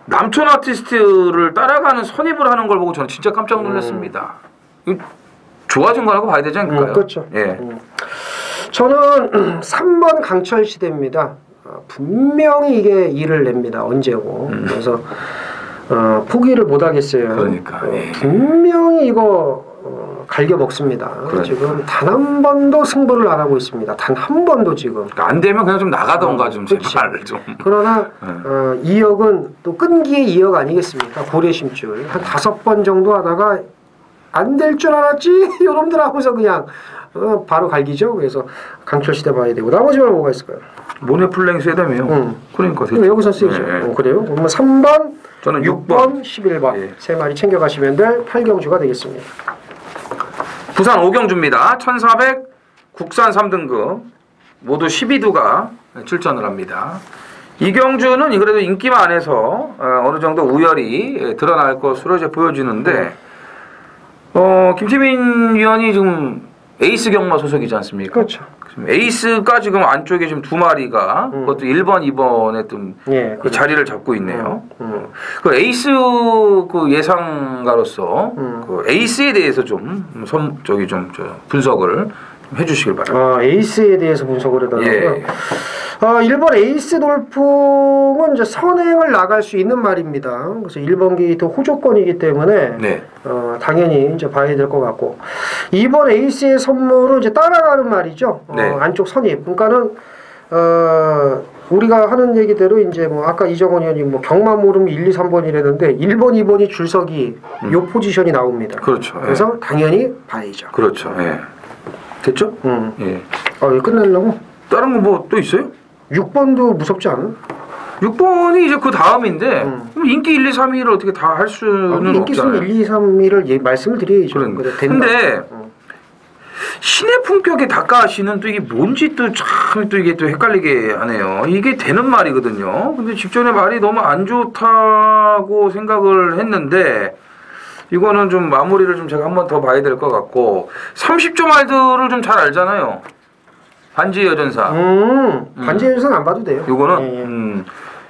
남촌 아티스트를 따라가는 선입을 하는 걸 보고 저는 진짜 깜짝 놀랐습니다. 이거 좋아진 거라고 봐야 되지 않을까요? 그렇죠. 예. 저는 3번 강철 시대입니다. 분명히 이게 일을 냅니다. 언제고. 그래서 포기를 못 하겠어요. 그러니까 분명히 이거 갈겨 먹습니다. 그러니까. 지금 단 한 번도 승부를 안 하고 있습니다. 단 한 번도 지금. 그러니까 안 되면 그냥 좀 나가던가 좀 그치. 제발 좀. 그러나 2억은 또 끈기의 2억 아니겠습니까? 고래심줄 한 5번 정도 하다가 안 될 줄 알았지 요놈들 하고서 그냥 바로 갈기죠. 그래서 강철시대 봐야 되고 나머지 말 뭐가 있을까요? 모네플랭 세다며요. 그러니까 그럼 여기서 쓰이죠. 그래요? 그러면 3번, 저는 6번, 11번 예. 세 마리 챙겨가시면 될 8경주가 되겠습니다. 부산 5경주입니다. 1400 국산 3등급 모두 12두가 출전을 합니다. 이 경주는 그래도 인기만 안에서 어느 정도 우열이 드러날 것으로 이제 보여지는데 김태민 위원이 지금 에이스 경마 소속이지 않습니까? 그렇죠. 에이스가 지금 안쪽에 지금 2마리가 그것도 1번, 2번에 좀 예, 이 자리를 잡고 있네요. 그 에이스 그 예상가로서 그 에이스에 대해서 좀 분석을 해주시길 바랍니다. 에이스에 대해서 분석을 해달라고요. 예. 1번 에이스 돌풍은 이제 선행을 나갈 수 있는 말입니다. 그래서 1번 게이트 호조권이기 때문에 네. 당연히 이제 봐야 될 것 같고 2번 에이스의 선물은 이제 따라가는 말이죠. 네. 안쪽 선입. 그러니까는 우리가 하는 얘기대로 이제 뭐 아까 이정원 의원이 뭐 경마 모르면 1, 2, 3번이라는데 1번, 2번이 줄서기 요 포지션이 나옵니다. 그렇죠. 그래서 당연히 봐야죠. 그렇죠. 예. 됐죠? 예. 이거 끝내려고? 다른 거 뭐 또 있어요? 6번도 무섭지 않아? 6번이 이제 그 다음인데 그럼 인기 1, 2, 3위를 어떻게 다 할 수는 인기 순위 없잖아요. 1, 2, 3위를 말씀을 드려야죠. 근데 신의 품격의 닭가시는 또 이게 뭔지 또 참 또 이게 또 헷갈리게 하네요. 이게 되는 말이거든요. 근데 직전에 말이 너무 안 좋다고 생각을 했는데 이거는 좀 마무리를 좀 제가 한 번 더 봐야 될 것 같고 30조 말들을 좀 잘 알잖아요. 반지 여전사. 반지 여전사 안 봐도 돼요. 요거는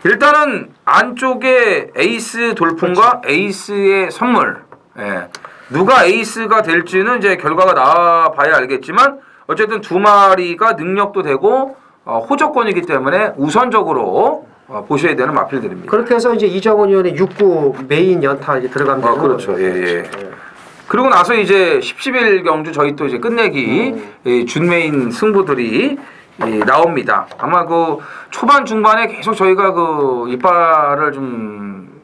일단은 안쪽에 에이스 돌풍과 에이스의 선물. 예. 누가 에이스가 될지는 이제 결과가 나와봐야 알겠지만 어쨌든 2마리가 능력도 되고 호적권이기 때문에 우선적으로 보셔야 되는 마필들입니다. 그렇게 해서 이제 이정원 의원의 6구 메인 연타 이제 들어가면 되는 그렇죠. 예. 그리고 나서 이제 10, 11경주 저희 또 이제 끝내기 준메인 승부들이 나옵니다. 아마 그 초반 중반에 계속 저희가 그 이빨을 좀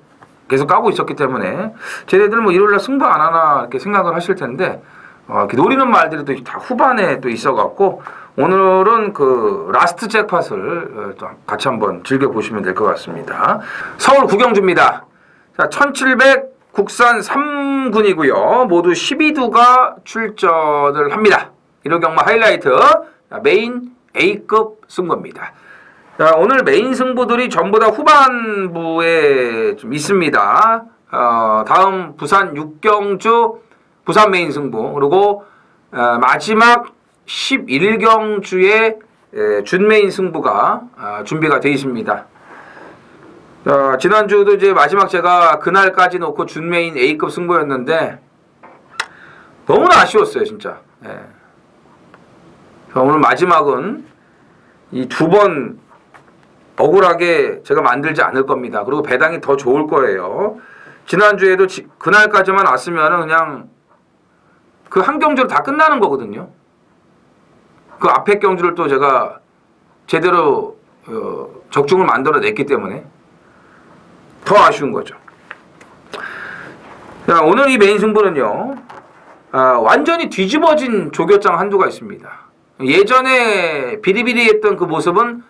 계속 까고 있었기 때문에 쟤네들 뭐 일요일날 승부 안 하나 이렇게 생각을 하실 텐데 이렇게 노리는 말들이 또 다 후반에 또 있어갖고 오늘은 그 라스트 잭팟을 또 같이 한번 즐겨 보시면 될 것 같습니다. 서울 구경주입니다. 자, 1700 국산 3군이고요. 모두 12두가 출전을 합니다. 1호 경마 하이라이트 메인 A급 승부입니다. 자, 오늘 메인 승부들이 전부 다 후반부에 좀 있습니다. 다음 부산 6경주 부산 메인 승부, 그리고 마지막 11경주의 준메인 승부가 준비가 되어 있습니다. 지난주도 이제 마지막 제가 그날까지 놓고 준메인 A급 승부였는데 너무나 아쉬웠어요, 진짜. 오늘 마지막은 이 두 번 억울하게 제가 만들지 않을 겁니다. 그리고 배당이 더 좋을 거예요. 지난주에도 그날까지만 왔으면 그냥 그 한 경주로 다 끝나는 거거든요. 그 앞에 경주를 또 제가 제대로 적중을 만들어냈기 때문에 더 아쉬운 거죠. 자, 오늘 이 메인 승부는요, 완전히 뒤집어진 조교장 한두가 있습니다. 예전에 비리비리했던 그 모습은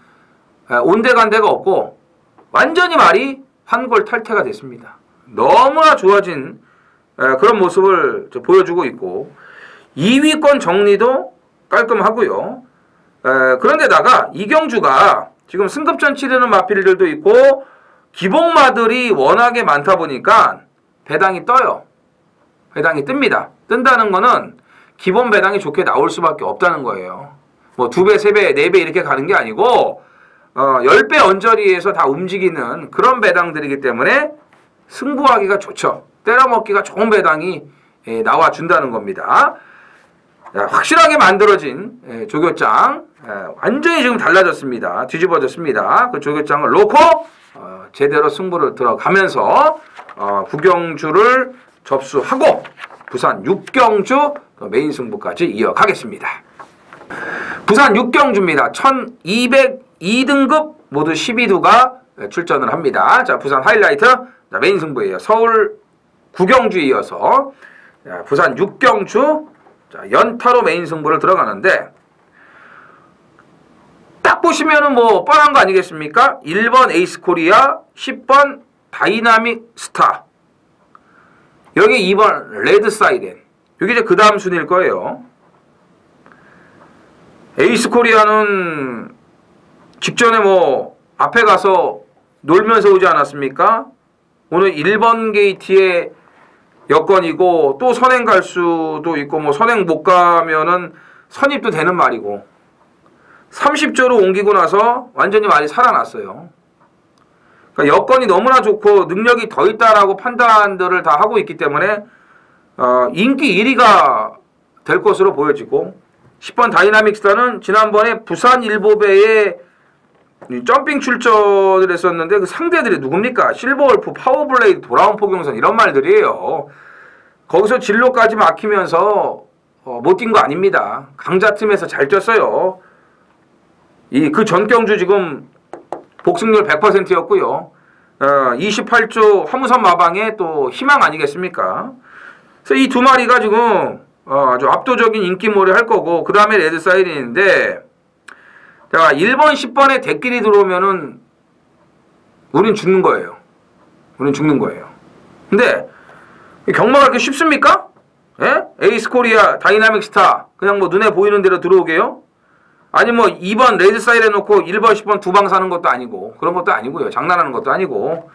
온데간데가 없고 완전히 말이 환골탈태가 됐습니다. 너무나 좋아진 그런 모습을 보여주고 있고 2위권 정리도 깔끔하고요. 그런데다가 이경주가 지금 승급전 치르는 마필들도 있고 기복마들이 워낙에 많다 보니까 배당이 떠요. 배당이 뜹니다. 뜬다는 거는 기본 배당이 좋게 나올 수밖에 없다는 거예요. 뭐 2배, 3배, 4배 이렇게 가는 게 아니고 10배 언저리에서 다 움직이는 그런 배당들이기 때문에 승부하기가 좋죠. 때려먹기가 좋은 배당이 나와준다는 겁니다. 확실하게 만들어진 조교장, 완전히 지금 달라졌습니다. 뒤집어졌습니다. 그 조교장을 놓고 제대로 승부를 들어가면서 구경주를 접수하고 부산 6경주 메인 승부까지 이어가겠습니다. 부산 6경주입니다. 1202등급 모두 12두가 출전을 합니다. 자, 부산 하이라이트 메인 승부예요. 서울 9경주에 이어서 부산 6경주 연타로 메인 승부를 들어가는데 딱 보시면은 뭐 뻔한 거 아니겠습니까? 1번 에이스코리아, 10번 다이나믹 스타, 여기 2번 레드 사이렌, 이게 이제 그 다음 순위일 거예요. 에이스코리아는 직전에 뭐 앞에 가서 놀면서 오지 않았습니까? 오늘 1번 게이트의 여건이고 또 선행 갈 수도 있고 뭐 선행 못 가면은 선입도 되는 말이고 30조로 옮기고 나서 완전히 말이 살아났어요. 그러니까 여건이 너무나 좋고 능력이 더 있다라고 판단들을 다 하고 있기 때문에 인기 1위가 될 것으로 보여지고 10번 다이나믹 스타는 지난번에 부산 일보배에 점핑 출전을 했었는데 그 상대들이 누굽니까? 실버월프, 파워블레이드, 돌아온 포경선 이런 말들이에요. 거기서 진로까지 막히면서 못 뛴 거 아닙니다. 강자 틈에서 잘 뛰었어요. 그 전경주 지금 복승률 100%였고요. 28조 화무선 마방의 또 희망 아니겠습니까? 그래서 이 두 마리가 지금 아주 압도적인 인기몰이 할 거고 그 다음에 레드 사이렌인데 자, 1번, 10번에 대끼리 들어오면은 우린 죽는 거예요. 우린 죽는 거예요. 근데 경마가 그렇게 쉽습니까? 예? 에이스코리아, 다이나믹 스타 그냥 뭐 눈에 보이는 대로 들어오게요? 아니 뭐 2번 레드 사이렌 놓고 1번, 10번 두 방 사는 것도 아니고 그런 것도 아니고요. 장난하는 것도 아니고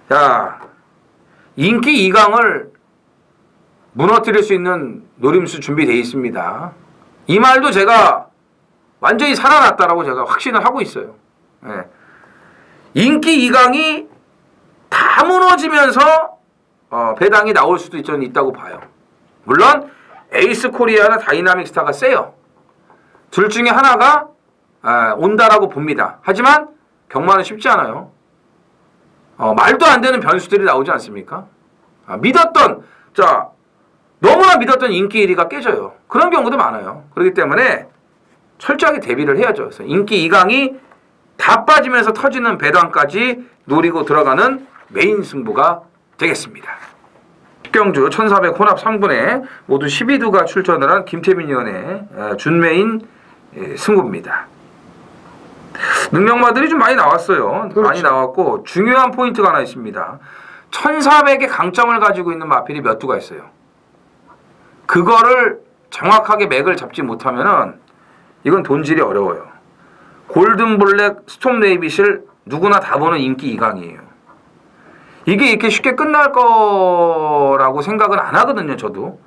자, 인기 2강을 무너뜨릴 수 있는 노림수 준비되어 있습니다. 이 말도 제가 완전히 살아났다라고 제가 확신을 하고 있어요. 예. 인기 2강이 다 무너지면서 배당이 나올 수도 있다고 봐요. 물론 에이스 코리아나 다이나믹 스타가 세요. 둘 중에 하나가 온다라고 봅니다. 하지만 경마는 쉽지 않아요. 말도 안 되는 변수들이 나오지 않습니까? 너무나 믿었던 인기 1위가 깨져요. 그런 경우도 많아요. 그렇기 때문에 철저하게 대비를 해야죠. 그래서 인기 2강이 다 빠지면서 터지는 배당까지 노리고 들어가는 메인 승부가 되겠습니다. 십경주 1400 혼합 3분에 모두 12두가 출전을 한 김태민 의원의 준메인 승부입니다. 능력마들이 좀 많이 나왔어요. 그렇죠. 많이 나왔고 중요한 포인트가 하나 있습니다. 1400의 강점을 가지고 있는 마필이 몇 두가 있어요. 그거를 정확하게 맥을 잡지 못하면은 이건 돈질이 어려워요. 골든블랙, 스톰레이빗을 누구나 다 보는 인기 2강이에요. 이게 이렇게 쉽게 끝날 거라고 생각은 안 하거든요, 저도.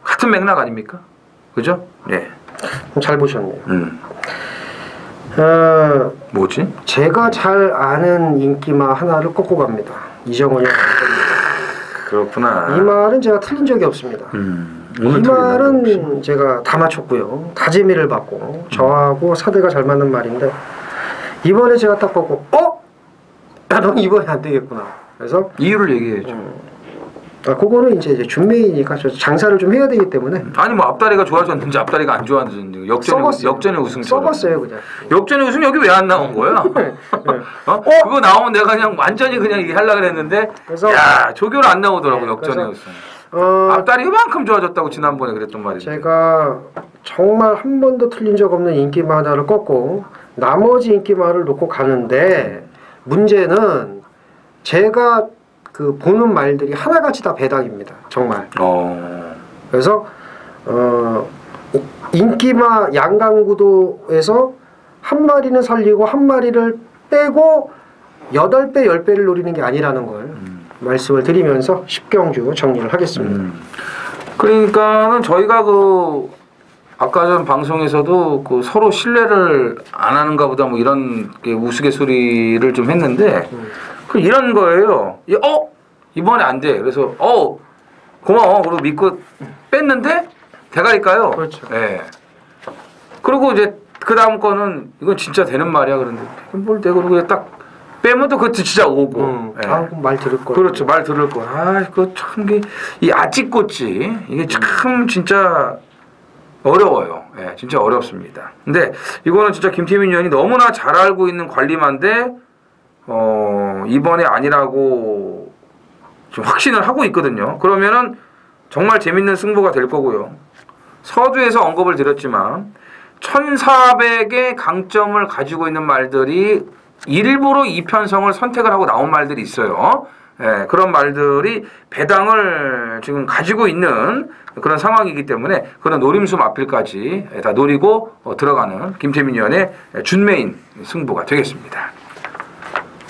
같은 맥락 아닙니까? 그죠? 네. 잘 보셨네요. 뭐지? 제가 잘 아는 인기마 하나를 꺾고 갑니다. 이정원이 그렇구나. 이 말은 제가 틀린 적이 없습니다. 이 말은 제가 다 맞췄고요. 다 재미를 받고 저하고 사대가 잘 맞는 말인데 이번에 제가 딱 보고 넌 이번에 안 되겠구나. 그래서 이유를 얘기해야죠. 그거는 이제 준메이니까 저 장사를 좀 해야 되기 때문에. 아니 뭐 앞다리가 좋아졌는지 앞다리가 안 좋아졌는지 역전의 우승 써봤어요 그냥. 역전의 우승 여기 왜 안 나온 거야? 그거 나오면 내가 그냥 완전히 그냥 이게 하려고 그랬는데 그래서 야 조교를 안 나오더라고. 역전의 우승. 앞다리 이만큼 좋아졌다고 지난번에 그랬던 말인데. 제가 정말 한 번도 틀린 적 없는 인기마 하나를 꺾고 나머지 인기마를 놓고 가는데 문제는 제가 그 보는 말들이 하나같이 다 배당입니다. 정말. 그래서 인기마 양강구도에서 한 마리는 살리고 한 마리를 빼고 8배, 10배를 노리는 게 아니라는 걸 말씀을 드리면서 10경주 정리를 하겠습니다. 그러니까는 저희가 그 아까 전 방송에서도 그 서로 신뢰를 안 하는가 보다 뭐 이런 우스갯소리를 좀 했는데 그 이런 거예요. 이번에 안 돼. 그래서 고마워. 그리고 믿고 뺐는데 대가리까요. 그렇죠. 예. 그리고 이제 그 다음 거는 이건 진짜 되는 말이야. 그런데 뭘 되고 그러고 딱 빼면 또 그거 진짜 오고. 예. 말 들을 거. 그렇죠. 말 들을 거. 그거 참 이 아찌꼬찌 이게 참 진짜 어려워요. 예, 진짜 어렵습니다. 근데 이거는 진짜 김태민 의원이 너무나 잘 알고 있는 관리만데 이번에 아니라고 좀 확신을 하고 있거든요. 그러면은 정말 재밌는 승부가 될 거고요. 서두에서 언급을 드렸지만 1400의 강점을 가지고 있는 말들이 일부러 이편성을 선택을 하고 나온 말들이 있어요. 예, 그런 말들이 배당을 지금 가지고 있는 그런 상황이기 때문에 그런 노림수 마필까지 다 노리고 들어가는 김태민 의원의 준메인 승부가 되겠습니다.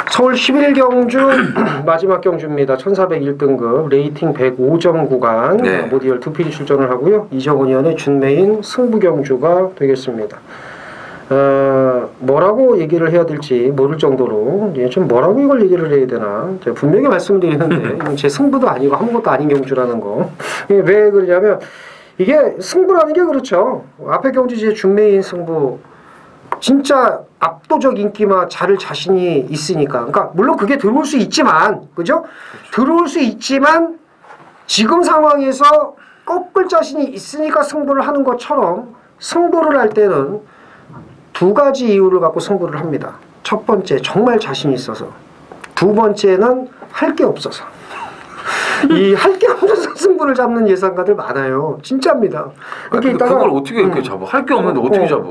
서울 11경주 마지막 경주입니다. 1401등급 레이팅 105점 구간 모디얼 2필이 출전을 하고요. 이정원 의원의 준메인 승부 경주가 되겠습니다. 뭐라고 얘기를 해야 될지 모를 정도로 좀 뭐라고 이걸 얘기를 해야 되나 제가 분명히 말씀드리는데 이건 제 승부도 아니고 아무것도 아닌 경주라는 거. 왜 그러냐면 이게 승부라는 게 그렇죠. 앞에 경주지의 준메인 승부 진짜 압도적 인기만 자를 자신이 있으니까. 그러니까 물론 그게 들어올 수 있지만, 그죠? 들어올 수 있지만 지금 상황에서 꺾을 자신이 있으니까 승부를 하는 것처럼 승부를 할 때는 두 가지 이유를 갖고 승부를 합니다. 첫 번째 정말 자신이 있어서, 두 번째는 할 게 없어서. 이 할 게 없어서 승부를 잡는 예상가들 많아요. 진짜입니다. 이렇게 그걸 어떻게 이렇게 잡아? 할 게 없는데 어떻게 잡아?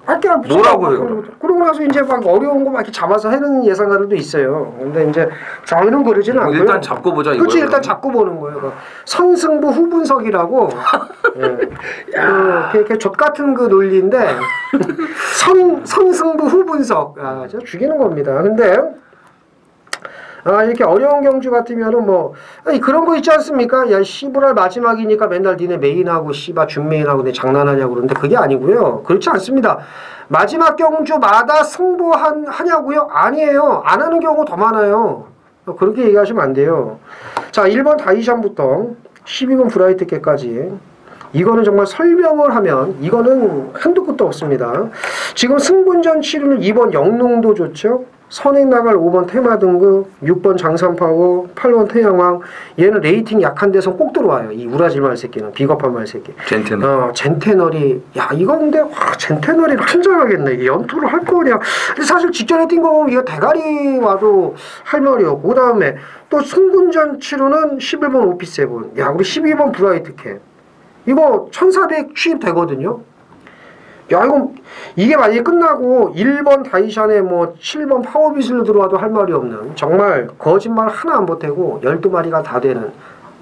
할 게 없어. 뭐라고 해요? 그러고 나서 이제 막 어려운 거 막 이렇게 잡아서 해는 예상가들도 있어게 근데 이제 저희는 그러지는 않고요. 일단 잡고 보자 이거예요. 그렇지, 일단 잡고 보는 거예요. 선승부 후분석이라고. 이렇게 족 같은 그 논리인데 선승부 후분석. 저 죽이는 겁니다. 근데 이렇게 어려운 경주 같으면은 뭐 그런 거 있지 않습니까? 야 씨부랄 마지막이니까 맨날 니네 메인하고 씨바 준메인하고 내 장난하냐고 그러는데 그게 아니고요. 그렇지 않습니다. 마지막 경주마다 승부하냐고요? 아니에요. 안 하는 경우 더 많아요. 그렇게 얘기하시면 안 돼요. 자, 1번 다이샴부터 12번 브라이트캐까지 이거는 정말 설명을 하면 이거는 한도 끝도 없습니다. 지금 승분전 치르는 2번 영릉도 좋죠. 선행 나갈 5번 테마 등급, 6번 장산파워, 8번 태양왕. 얘는 레이팅 약한 데서 꼭 들어와요. 이 우라질 말새끼는. 비겁한 말새끼. 젠테널. 젠테널이 이거 근데 젠테널이 한장하겠네. 연투를 할 거냐. 근데 사실 직전에 뛴 거 보면 이거 대가리 와도 할 말이었고. 그 다음에 또 승분전 치르는 11번 오피세븐. 우리 12번 브라이트캡. 이거 1400 취입 되거든요. 야, 이게 만약에 끝나고 1번 다이샨에 뭐 7번 파워빗으로 들어와도 할 말이 없는, 정말 거짓말 하나 안 보태고 12마리가 다 되는,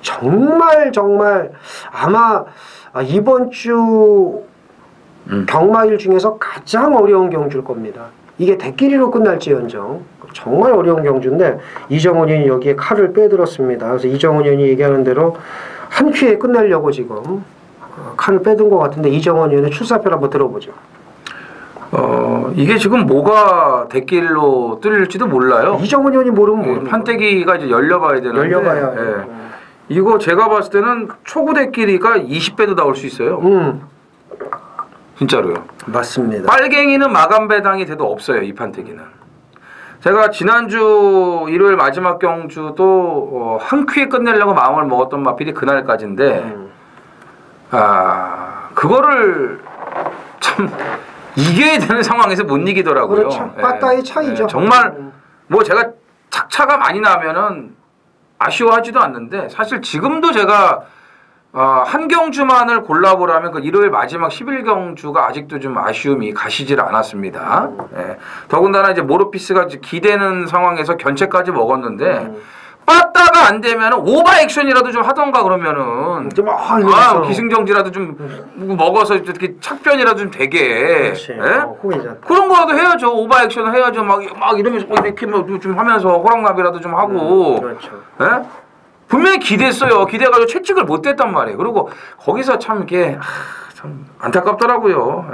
정말 아마 이번 주 경마일 중에서 가장 어려운 경주일 겁니다. 이게 대끼리로 끝날지언정 정말 어려운 경주인데, 이정훈 의원이 여기에 칼을 빼들었습니다. 그래서 이정훈 의원이 얘기하는 대로 한 큐에 끝내려고 지금 칼을 빼든 것 같은데, 이정훈 의원의 출사표를 한번 들어보죠. 이게 지금 뭐가 대길로 뚫릴지도 몰라요. 이정훈 의원이 모르면 모르는 판때기가 이제 열려봐야 되는데, 열려봐야 예. 이거 제가 봤을 때는 초구 대끼리가 20배도 나올 수 있어요. 진짜로요. 맞습니다. 빨갱이는 마감 배당이 돼도 없어요, 이 판때기는. 제가 지난주 일요일 마지막 경주도 한 큐에 끝내려고 마음을 먹었던 마필이 그날까지인데, 그거를 참 이겨야 되는 상황에서 못 이기더라고요. 그렇죠. 빠따의 차이죠. 정말 뭐 제가 착차가 많이 나면은 아쉬워하지도 않는데, 사실 지금도 제가 한 경주만을 골라보라면 그 일요일 마지막 11경주가 아직도 좀 아쉬움이 가시질 않았습니다. 예. 더군다나 이제 모르피스가 기대는 상황에서 견체까지 먹었는데, 빠따가 안 되면은 오버 액션이라도 좀 하던가, 그러면은 좀 기승정지라도 좀 먹어서 이렇게 착변이라도 좀 되게, 예? 그런 거라도 해야죠. 오버 액션을 해야죠. 막 이러면서 이렇게 좀 하면서 호랑나비라도 좀 하고. 그렇죠. 예? 분명히 기대했어요. 기대가지고 채찍을 못 댔단 말이에요. 그리고 거기서 참 이게 참 안타깝더라고요.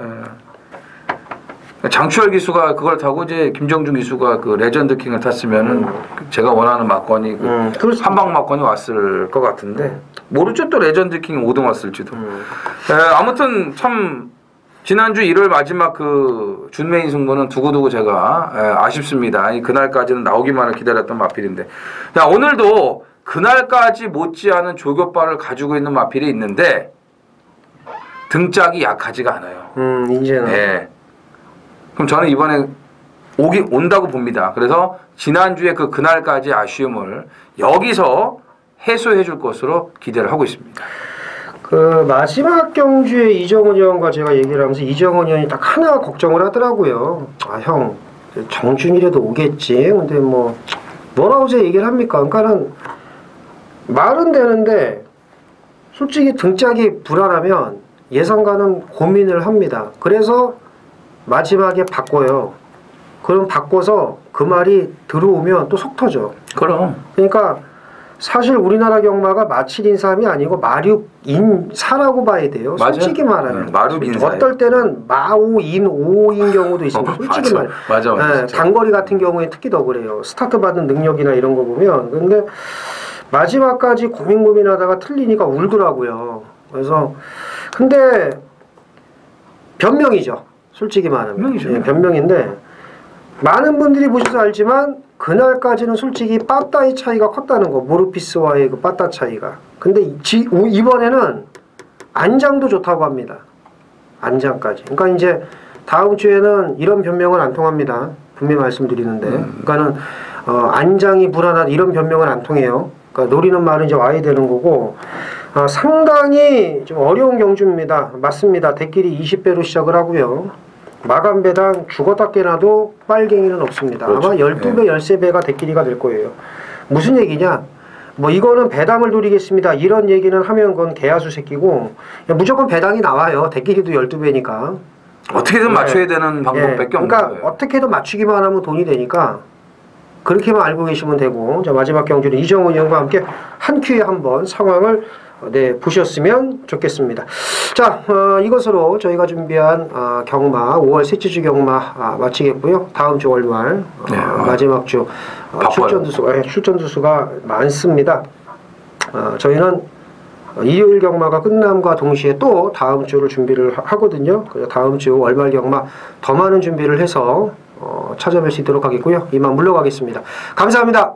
예. 장추열 기수가 그걸 타고 이제 김정준 기수가 그 레전드 킹을 탔으면은 제가 원하는 막건이 한방 막건이 왔을 것 같은데, 모르죠. 또 레전드 킹 5등 왔을지도. 예, 아무튼 참 지난주 일요일 마지막 그 준메인 승부는 두고두고 제가 아쉽습니다. 그날까지는 나오기만을 기다렸던 마필인데, 자, 오늘도 그날까지 못지않은 조교빠를 가지고 있는 마필이 있는데 등짝이 약하지가 않아요. 이제는. 네. 그럼 저는 이번에 온다고 봅니다. 그래서 지난주에 그날까지 아쉬움을 여기서 해소해 줄 것으로 기대를 하고 있습니다. 그 마지막 경주에 이정훈 의원과 제가 얘기를 하면서 이정훈 의원이 딱 하나 걱정을 하더라고요. 형, 정준이라도 오겠지. 근데 뭐라고 제 얘기를 합니까? 그러니까는 말은 되는데 솔직히 등짝이 불안하면 예상가는 고민을 합니다. 그래서 마지막에 바꿔요. 그럼 바꿔서 그 말이 들어오면 또 속 터져. 그럼. 그러니까 사실 우리나라 경마가 마칠인삼이 아니고 마륙인사라고 봐야 돼요. 맞아요. 솔직히 말하면. 마륙인사. 어떨 때는 마오인, 오인 경우도 있습니다. 솔직히 말해. 맞아. 네, 단거리 같은 경우에 특히 더 그래요. 스타트 받은 능력이나 이런 거 보면. 근데 마지막까지 고민하다가 틀리니까 울더라고요. 그래서 근데 변명이죠. 솔직히 말하면. 변명이죠. 예, 변명인데 많은 분들이 보셔서 알지만 그날까지는 솔직히 빠따의 차이가 컸다는 거. 모르피스와의 그 빠따 차이가. 근데 이번에는 안장도 좋다고 합니다. 안장까지. 그러니까 이제 다음 주에는 이런 변명은 안 통합니다. 분명히 말씀드리는데. 그러니까는 안장이 불안하다 이런 변명은 안 통해요. 그러니까 노리는 말은 이제 와야 되는 거고, 상당히 좀 어려운 경주입니다. 맞습니다. 대끼리 20배로 시작을 하고요. 마감 배당 죽었다 깨나도 빨갱이는 없습니다. 그렇죠. 아마 12배, 13배가 대끼리가 될 거예요. 무슨 얘기냐? 이거는 배당을 노리겠습니다. 이런 얘기는 하면 그건 개야수 새끼고, 무조건 배당이 나와요. 대끼리도 12배니까. 어떻게든 맞춰야 되는 방법밖에 없는 그러니까 거예요. 어떻게든 맞추기만 하면 돈이 되니까 그렇게만 알고 계시면 되고, 자, 마지막 경주는 이정훈 의원과 함께 한 큐에 한번 상황을 보셨으면 좋겠습니다. 자, 이것으로 저희가 준비한 경마 5월 셋째 주 경마 마치겠고요. 다음 주 월말 마지막 주 출전 두수가 많습니다. 저희는 일요일 경마가 끝남과 동시에 또 다음 주를 준비를 하거든요. 그래서 다음 주 월말 경마 더 많은 준비를 해서 찾아뵐 수 있도록 하겠고요. 이만 물러가겠습니다. 감사합니다.